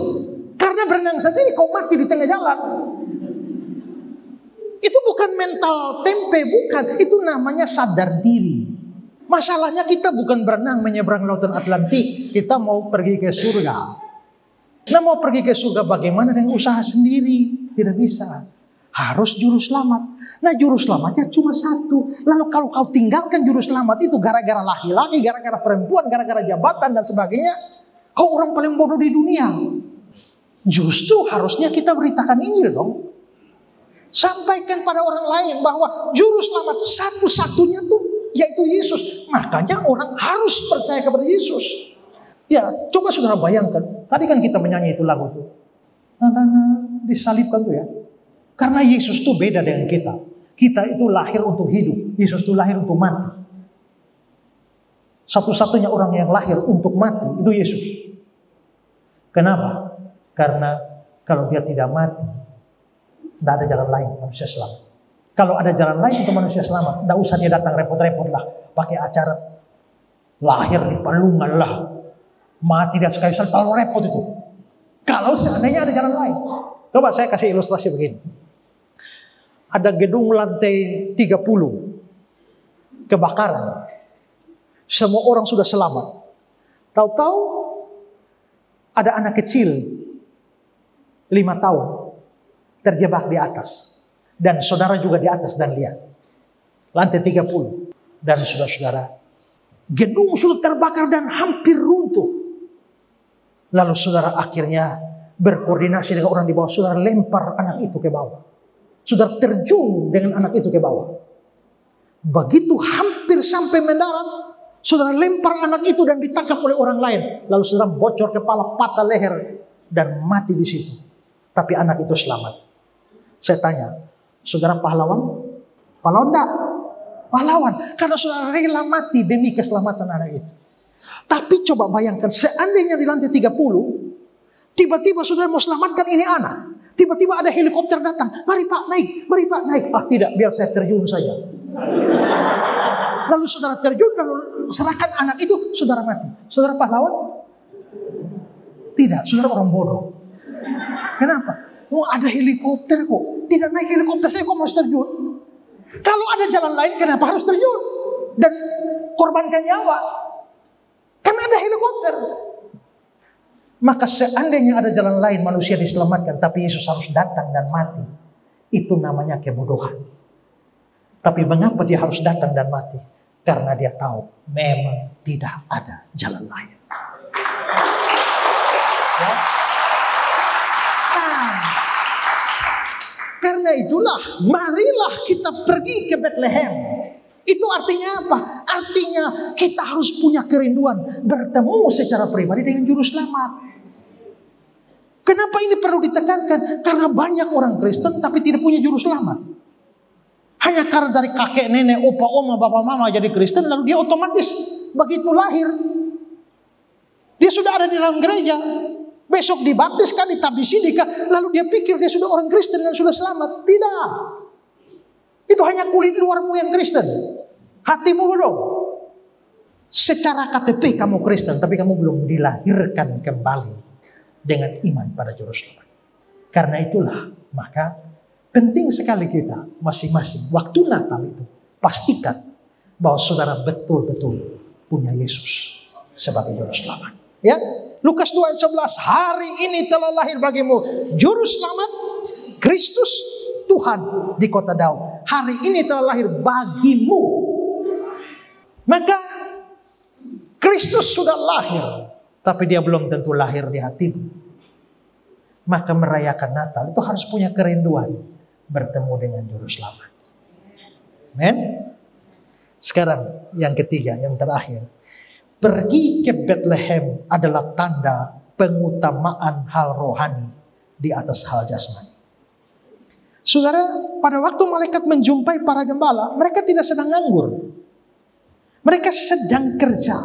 Karena berenang sendiri kau mati di tengah jalan. Itu bukan mental tempe, bukan. Itu namanya sadar diri. Masalahnya kita bukan berenang menyeberang lautan Atlantik. Kita mau pergi ke surga. Nah mau pergi ke surga bagaimana dengan usaha sendiri? Tidak bisa. Harus juru selamat. Nah juru selamatnya cuma satu. Lalu kalau kau tinggalkan juru selamat itu gara-gara laki-laki, gara-gara perempuan, gara-gara jabatan dan sebagainya, kau orang paling bodoh di dunia. Justru harusnya kita beritakan Injil dong. Sampaikan pada orang lain bahwa juru selamat satu-satunya tuh yaitu Yesus. Makanya orang harus percaya kepada Yesus. Ya, coba saudara bayangkan. Tadi kan kita menyanyi itu lagu tuh. Disalibkan tuh ya. Karena Yesus tuh beda dengan kita. Kita itu lahir untuk hidup. Yesus tuh lahir untuk mati. Satu-satunya orang yang lahir untuk mati itu Yesus. Kenapa? Karena kalau dia tidak mati, tidak ada jalan lain manusia selamat. Kalau ada jalan lain untuk manusia selamat, tidak usah dia datang repot-repot lah, pakai acara lahir di Palungan lah, mati di atas kayu salib, terlalu repot itu. Kalau seandainya ada jalan lain, coba saya kasih ilustrasi begini. Ada gedung lantai 30 kebakaran, semua orang sudah selamat. Tahu-tahu ada anak kecil 5 tahun terjebak di atas. Dan saudara juga di atas dan lihat. Lantai 30. Dan saudara-saudara, gedung sudah terbakar dan hampir runtuh. Lalu saudara akhirnya berkoordinasi dengan orang di bawah. Saudara lempar anak itu ke bawah. Saudara terjun dengan anak itu ke bawah. Begitu hampir sampai mendarat, saudara lempar anak itu dan ditangkap oleh orang lain. Lalu saudara bocor kepala, patah leher, dan mati di situ. Tapi anak itu selamat. Saya tanya, saudara pahlawan? Pahlawan enggak? Pahlawan. Karena saudara rela mati demi keselamatan anak itu. Tapi coba bayangkan, seandainya di lantai 30, tiba-tiba saudara mau selamatkan ini anak. Tiba-tiba ada helikopter datang. Mari Pak naik, mari Pak naik. Ah tidak, biar saya terjun saja. Lalu saudara terjun, lalu serahkan anak itu, saudara mati. Saudara pahlawan? Tidak, saudara orang bodoh. Kenapa? Oh ada helikopter kok. Tidak naik helikopter, saya kok harus terjun? Kalau ada jalan lain, kenapa harus terjun? Dan korbankan nyawa? Karena ada helikopter. Maka seandainya ada jalan lain manusia diselamatkan, tapi Yesus harus datang dan mati. Itu namanya kebodohan. Tapi mengapa dia harus datang dan mati? Karena dia tahu memang tidak ada jalan lain. Ya? Nah, karena itulah marilah kita pergi ke Bethlehem. Itu artinya apa? Artinya kita harus punya kerinduan bertemu secara pribadi dengan juru selamat. Kenapa ini perlu ditekankan? Karena banyak orang Kristen tapi tidak punya juru selamat. Hanya karena dari kakek, nenek, opa, oma, bapak, mama jadi Kristen, lalu dia otomatis begitu lahir, dia sudah ada di dalam gereja. Besok dibaptis kah, ditabisi kah, lalu dia pikir dia sudah orang Kristen dan sudah selamat. Tidak. Itu hanya kulit luarmu yang Kristen. Hatimu belum. Secara KTP kamu Kristen, tapi kamu belum dilahirkan kembali dengan iman pada juru selamat. Karena itulah, maka penting sekali kita masing-masing waktu Natal itu pastikan bahwa saudara betul-betul punya Yesus sebagai juru selamat. Ya, Lukas 2 ayat 11, hari ini telah lahir bagimu juru selamat, Kristus Tuhan di kota Daud. Hari ini telah lahir bagimu. Maka Kristus sudah lahir, tapi dia belum tentu lahir di hatimu. Maka merayakan Natal itu harus punya kerinduan bertemu dengan juru selamat. Amen. Sekarang yang ketiga, yang terakhir. Pergi ke Bethlehem adalah tanda pengutamaan hal rohani di atas hal jasmani. Saudara, pada waktu malaikat menjumpai para gembala, mereka tidak sedang nganggur. Mereka sedang kerja.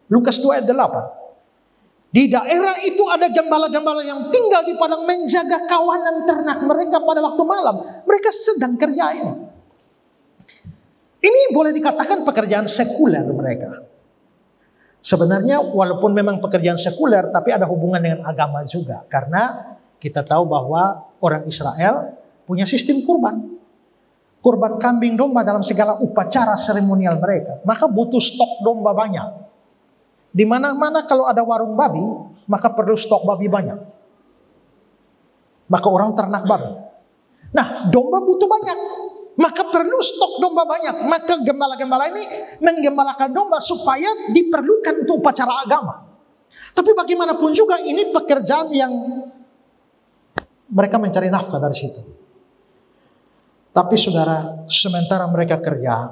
Lukas 2 ayat 8. Di daerah itu ada gembala-gembala yang tinggal di padang menjaga kawanan ternak mereka pada waktu malam. Mereka sedang kerja ini. Ini boleh dikatakan pekerjaan sekuler mereka. Sebenarnya walaupun memang pekerjaan sekuler, tapi ada hubungan dengan agama juga. Karena kita tahu bahwa orang Israel punya sistem kurban. Kurban kambing domba dalam segala upacara seremonial mereka. Maka butuh stok domba banyak. Di mana-mana kalau ada warung babi, maka perlu stok babi banyak. Maka orang ternak babi. Nah, domba butuh banyak. Maka perlu stok domba banyak. Maka gembala-gembala ini menggembalakan domba supaya diperlukan untuk upacara agama. Tapi bagaimanapun juga ini pekerjaan yang Mereka mencari nafkah dari situ. Tapi saudara, sementara mereka kerja,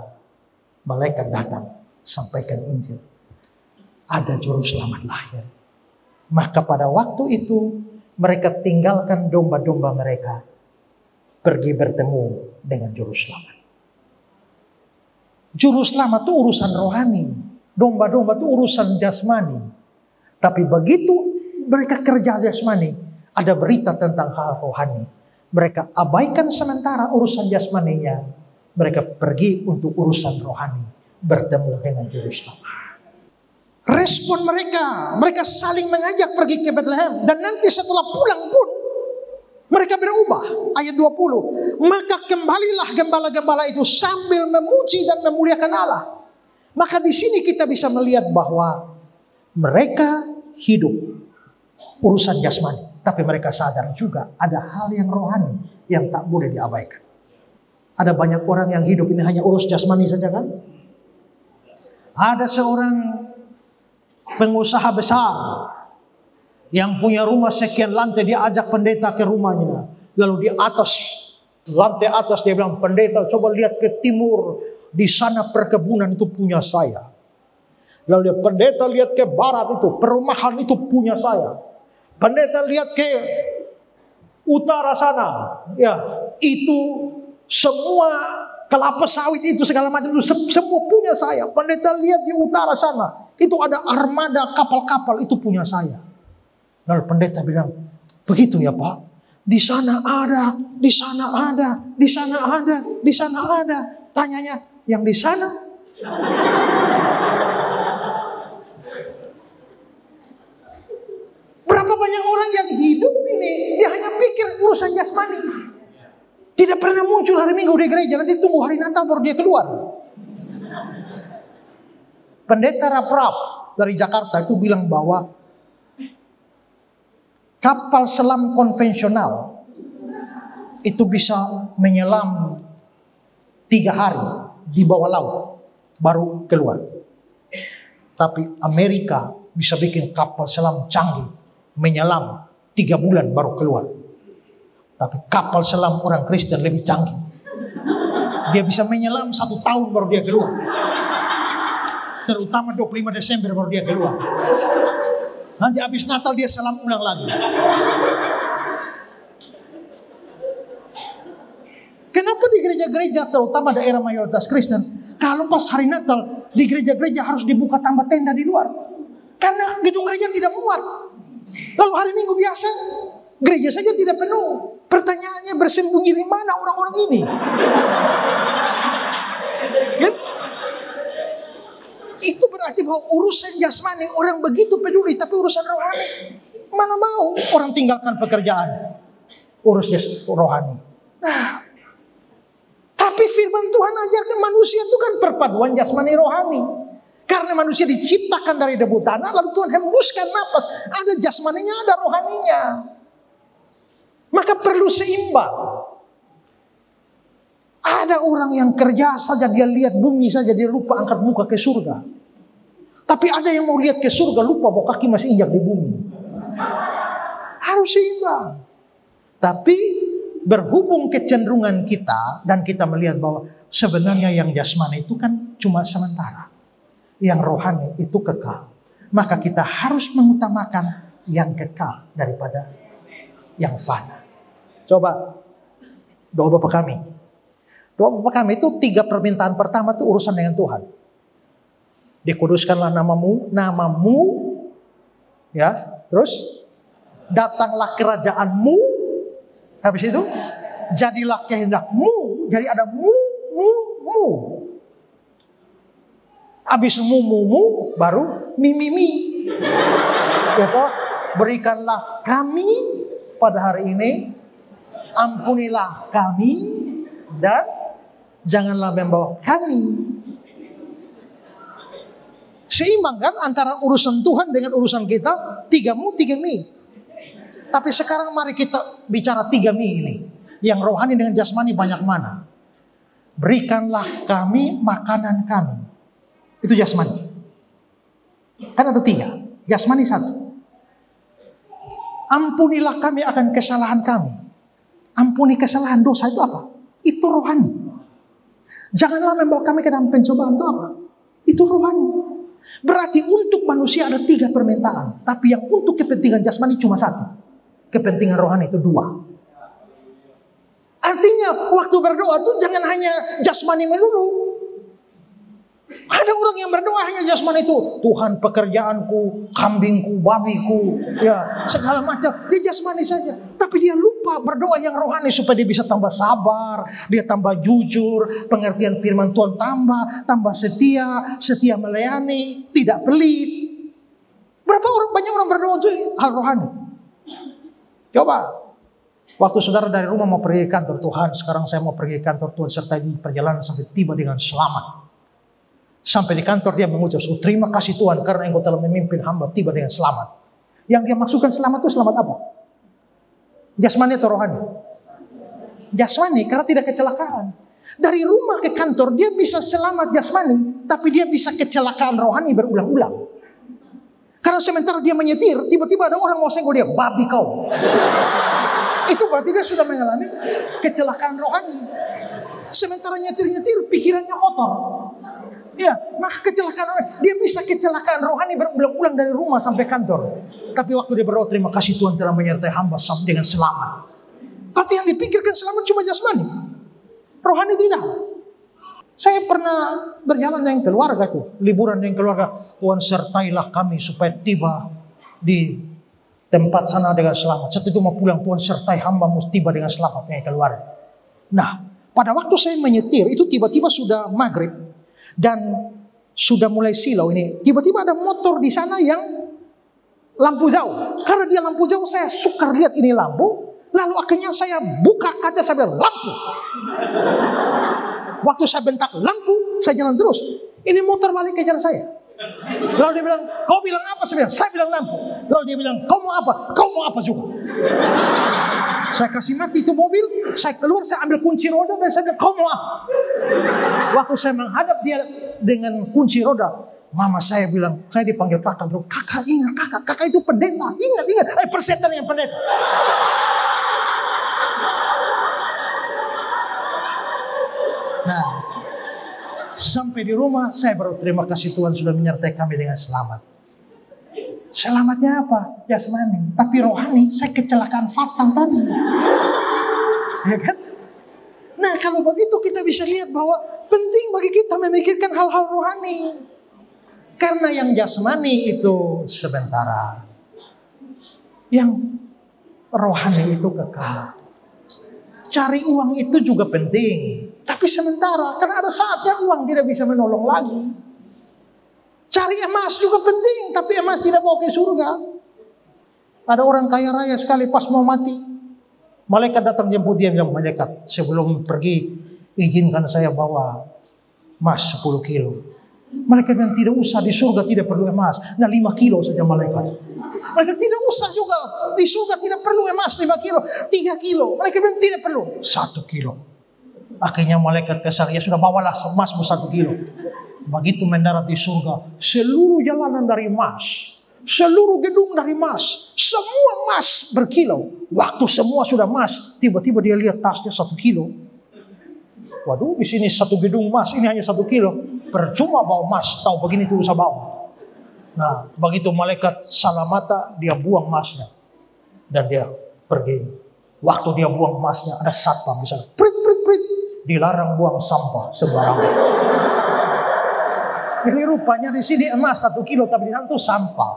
malaikat datang, sampaikan Injil. Ada juru selamat lahir. Maka pada waktu itu, mereka tinggalkan domba-domba mereka, pergi bertemu dengan juru selamat. Juru selamat itu urusan rohani. Domba-domba itu urusan jasmani. Tapi begitu mereka kerja jasmani, ada berita tentang hal rohani. Mereka abaikan sementara urusan jasmaninya. Mereka pergi untuk urusan rohani, bertemu dengan juru selamat. Respon mereka saling mengajak pergi ke Bethlehem. Dan nanti setelah pulang pun mereka berubah. Ayat 20. Maka kembalilah gembala-gembala itu sambil memuji dan memuliakan Allah. Maka di sini kita bisa melihat bahwa mereka hidup urusan jasmani. Tapi mereka sadar juga ada hal yang rohani yang tak boleh diabaikan. Ada banyak orang yang hidup ini hanya urus jasmani saja kan? Ada seorang pengusaha besar yang punya rumah sekian lantai, dia ajak pendeta ke rumahnya. Lalu di atas, lantai atas dia bilang, pendeta coba lihat ke timur, di sana perkebunan itu punya saya. Lalu pendeta lihat ke barat, itu perumahan itu punya saya. Pendeta lihat ke utara sana, ya itu semua kelapa sawit itu segala macam itu semua punya saya. Pendeta lihat di utara sana, itu ada armada kapal-kapal itu punya saya. Lalu pendeta bilang, begitu ya Pak? Di sana ada, di sana ada, di sana ada, di sana ada. Tanyanya, yang di sana? Berapa banyak orang yang hidup ini, dia hanya pikir urusan jasmani. Tidak pernah muncul hari Minggu di gereja, nanti tunggu hari Natal baru dia keluar. Pendeta Raprap dari Jakarta itu bilang bahwa kapal selam konvensional itu bisa menyelam 3 hari di bawah laut baru keluar. Tapi Amerika bisa bikin kapal selam canggih menyelam 3 bulan baru keluar. Tapi kapal selam orang Kristen lebih canggih. Dia bisa menyelam 1 tahun baru dia keluar. Terutama 25 Desember baru dia keluar. Nanti habis Natal dia selam ulang lagi. Kenapa di gereja-gereja terutama daerah mayoritas Kristen, kalau pas hari Natal di gereja-gereja harus dibuka tambah tenda di luar? Karena gedung gereja tidak muat. Lalu hari Minggu biasa gereja saja tidak penuh. Pertanyaannya, bersembunyi di mana orang-orang ini? Kan? Itu berarti bahwa urusan jasmani orang begitu peduli, tapi urusan rohani mana mau orang tinggalkan pekerjaan urus rohani. Nah, tapi firman Tuhan ajarkan manusia itu kan perpaduan jasmani rohani. Karena manusia diciptakan dari debu tanah, lalu Tuhan hembuskan napas, ada jasmaninya, ada rohaninya. Maka perlu seimbang. Ada orang yang kerja saja, dia lihat bumi saja, dia lupa angkat muka ke surga. Tapi ada yang mau lihat ke surga, lupa bahwa kaki masih injak di bumi. Harus seimbang. Tapi berhubung kecenderungan kita, dan kita melihat bahwa sebenarnya yang jasmani itu kan cuma sementara. Yang rohani itu kekal. Maka kita harus mengutamakan yang kekal daripada yang fana. Coba doa Bapa kami. Doa Bapa kami itu 3 permintaan pertama itu urusan dengan Tuhan. Dikuduskanlah namamu, ya, terus datanglah kerajaanmu, habis itu jadilah kehendakmu, jadi ada mu. Habis mu baru mi. Ya toh, berikanlah kami pada hari ini, ampunilah kami, dan janganlah membawa kami. Seimbang kan antara urusan Tuhan dengan urusan kita, 3 mu, 3 mi. Tapi sekarang mari kita bicara 3 mi ini. Yang rohani dengan jasmani banyak mana? Berikanlah kami makanan kami. Itu jasmani. Kan ada 3. Jasmani 1. Ampunilah kami akan kesalahan kami. Ampuni kesalahan dosa itu apa? Itu rohani. Janganlah membawa kami ke dalam pencobaan itu apa? Itu rohani. Berarti untuk manusia ada 3 permintaan. Tapi yang untuk kepentingan jasmani cuma 1. Kepentingan rohani itu 2. Artinya waktu berdoa tuh jangan hanya jasmani melulu. Ada orang yang berdoa hanya jasmani itu. Tuhan pekerjaanku, kambingku, babiku, ya segala macam. Dia jasmani saja. Tapi dia lupa berdoa yang rohani supaya dia bisa tambah sabar, dia tambah jujur, pengertian firman Tuhan tambah setia melayani, tidak pelit. Banyak orang berdoa itu hal rohani. Coba. Waktu saudara dari rumah mau pergi kantor Tuhan, sekarang saya mau pergi kantor Tuhan serta di perjalanan sampai tiba dengan selamat. Sampai di kantor dia mengucap, terima kasih Tuhan karena Engkau telah memimpin hamba tiba dengan selamat. Yang dia maksudkan selamat itu selamat apa? Jasmani atau rohani? Jasmani karena tidak kecelakaan. Dari rumah ke kantor dia bisa selamat jasmani, tapi dia bisa kecelakaan rohani berulang-ulang. Karena sementara dia menyetir, tiba-tiba ada orang mau senggol dia, babi kau. Itu berarti dia sudah mengalami kecelakaan rohani. Sementara nyetir-nyetir pikirannya kotor. Ya, maka kecelakaan rohani. Dia bisa kecelakaan rohani berulang-ulang dari rumah sampai kantor. Tapi waktu dia berdoa, terima kasih Tuhan telah menyertai hamba sampai dengan selamat. Berarti yang dipikirkan selamat cuma jasmani. Rohani tidak. Saya pernah berjalan dengan keluarga tuh, liburan dengan keluarga. Tuhan sertailah kami supaya tiba di tempat sana dengan selamat. Setelah itu mau pulang, Tuhan sertai hamba tiba dengan selamat dengan keluarga. Nah, pada waktu saya menyetir itu tiba-tiba sudah maghrib. Dan sudah mulai silau ini. Tiba-tiba ada motor di sana yang lampu jauh. Karena dia lampu jauh saya sukar lihat ini lampu. Lalu akhirnya saya buka kaca, saya bilang lampu. Waktu saya bentak lampu, saya jalan terus. Ini motor balik kejar saya. Lalu dia bilang, kau bilang apa? Saya bilang lampu. Lalu dia bilang, kau mau apa? Kau mau apa juga? Saya kasih mati itu mobil, saya keluar, saya ambil kunci roda dan saya bilang, kau mau apa? Waktu saya menghadap dia dengan kunci roda, mama saya bilang, saya dipanggil kakak, bro. Kakak ingat, kakak itu pendeta. Ingat, persetan yang pendeta. Nah, sampai di rumah saya baru terima kasih Tuhan sudah menyertai kami dengan selamat. Selamatnya apa? Jasmani. Tapi rohani saya kecelakaan fatal tadi. Ya kan? Nah kalau begitu kita bisa lihat bahwa penting bagi kita memikirkan hal-hal rohani. Karena yang jasmani itu sementara. Yang rohani itu kekal. Cari uang itu juga penting. Tapi sementara. Karena ada saatnya uang tidak bisa menolong lagi. Cari emas juga penting, tapi emas tidak bawa ke surga. Ada orang kaya raya sekali pas mau mati. Malaikat datang jemput dia, bilang, malaikat sebelum pergi izinkan saya bawa emas 10 kilo. Malaikat bilang tidak usah, di surga tidak perlu emas. Nah 5 kilo saja malaikat. Malaikat tidak usah juga, di surga tidak perlu emas 5 kilo. 3 kilo, malaikat bilang tidak perlu 1 kilo. Akhirnya malaikat kesal, ya sudah bawalah emasmu 1 kilo. Begitu mendarat di surga, seluruh jalanan dari emas, seluruh gedung dari emas, semua emas berkilau. Waktu semua sudah emas, tiba-tiba dia lihat tasnya 1 kilo. Waduh, di sini 1 gedung emas, ini hanya 1 kilo. Percuma bawa emas, tahu begini tuh usah bawa. Nah, begitu malaikat salah mata, dia buang emasnya dan dia pergi. Waktu dia buang emasnya, ada satpam misalnya, prit, dilarang buang sampah sembarangan. Jadi rupanya di sini emas 1 kilo, tapi di sana itu sampah.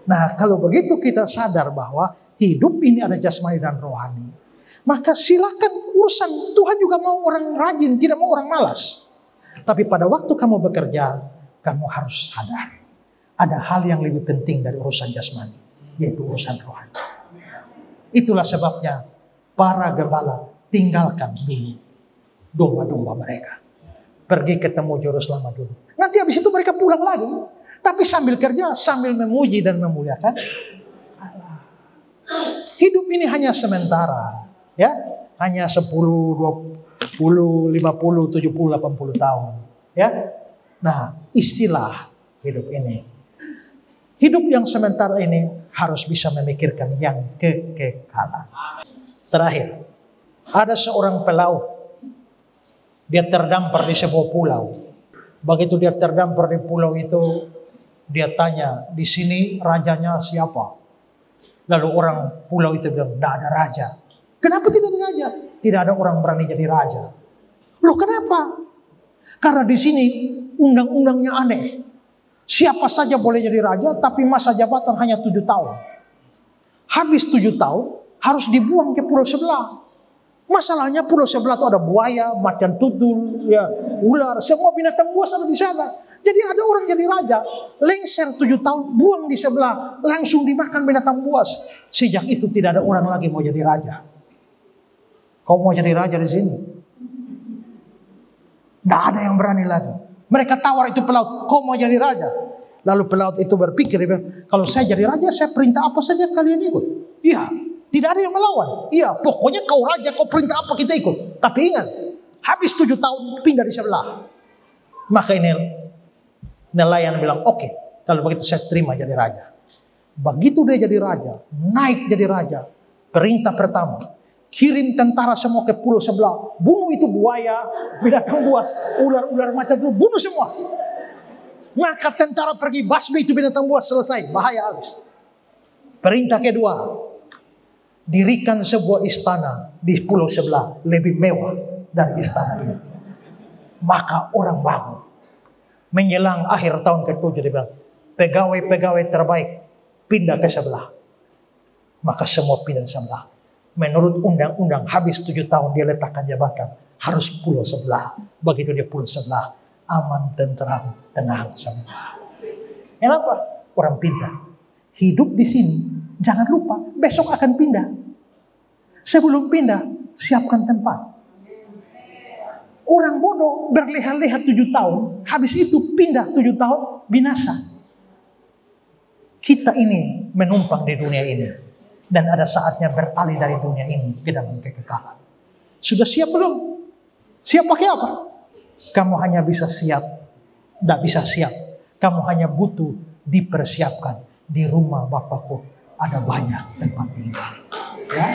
Nah, kalau begitu kita sadar bahwa hidup ini ada jasmani dan rohani. Maka silakan urusan Tuhan juga mau orang rajin, tidak mau orang malas. Tapi pada waktu kamu bekerja, kamu harus sadar. Ada hal yang lebih penting dari urusan jasmani, yaitu urusan rohani. Itulah sebabnya para gembala tinggalkan dulu domba-domba mereka. Pergi ketemu juru selamat dulu. Nanti habis itu mereka pulang lagi. Tapi sambil kerja, sambil memuji dan memuliakan Allah. Hidup ini hanya sementara. Ya, hanya 10, 20, 50, 70, 80 tahun. Ya. Nah, istilah hidup ini. Hidup yang sementara ini harus bisa memikirkan yang kekekalan. Terakhir, ada seorang pelaut. Dia terdampar di sebuah pulau. Begitu dia terdampar di pulau itu, dia tanya, di sini rajanya siapa? Lalu orang pulau itu bilang, tidak ada raja. Kenapa tidak ada raja? Tidak ada orang berani jadi raja. Loh kenapa? Karena di sini undang-undangnya aneh. Siapa saja boleh jadi raja, tapi masa jabatan hanya 7 tahun. Habis 7 tahun, harus dibuang ke pulau sebelah. Masalahnya pulau sebelah itu ada buaya, macan tutul, ya, ular, semua binatang buas ada di sana. Jadi ada orang jadi raja, lengser 7 tahun, buang di sebelah, langsung dimakan binatang buas. Sejak itu tidak ada orang lagi mau jadi raja. Kau mau jadi raja di sini? Tidak ada yang berani lagi. Mereka tawar itu pelaut, kau mau jadi raja? Lalu pelaut itu berpikir, kalau saya jadi raja, saya perintah apa saja kalian ikut. Iya, tidak ada yang melawan. Iya, pokoknya kau raja, kau perintah apa kita ikut. Tapi ingat, habis 7 tahun pindah di sebelah. Maka ini nelayan bilang, oke, kalau begitu saya terima jadi raja. Begitu dia jadi raja, naik jadi raja. Perintah pertama, kirim tentara semua ke pulau sebelah. Bunuh itu buaya, binatang buas, ular-ular macam itu, bunuh semua. Maka tentara pergi basmi itu binatang buas, selesai, bahaya habis. Perintah kedua, dirikan sebuah istana di pulau sebelah, lebih mewah dari istana ini. Maka orang bangun. Menjelang akhir tahun ke-7 dia bilang, pegawai-pegawai terbaik pindah ke sebelah. Maka semua pindah ke sebelah. Menurut undang-undang habis 7 tahun dia letakkan jabatan, harus pulau sebelah. Begitu dia pulau sebelah, aman, tentram, tenang semua. Kenapa? Orang pindah. Hidup di sini, jangan lupa besok akan pindah. Sebelum pindah, siapkan tempat. Orang bodoh berleha-leha 7 tahun, habis itu pindah 7 tahun, binasa. Kita ini menumpang di dunia ini. Dan ada saatnya beralih dari dunia ini ke dalam kekekalan. Sudah siap belum? Siap pakai apa? Kamu hanya bisa siap, tidak bisa siap. Kamu hanya butuh dipersiapkan. Di rumah Bapakku ada banyak tempat tinggal. Ya?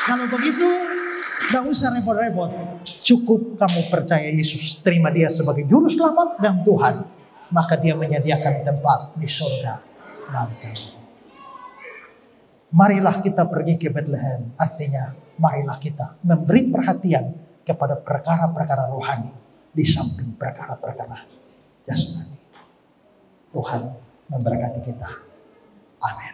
Kalau begitu, tidak usah repot-repot. Cukup kamu percaya Yesus, terima dia sebagai juru selamat dan Tuhan. Maka dia menyediakan tempat di surga bagi kamu. Marilah kita pergi ke Bethlehem. Artinya, marilah kita memberi perhatian kepada perkara-perkara rohani di samping perkara-perkara jasmani. Tuhan memberkati kita. Amin.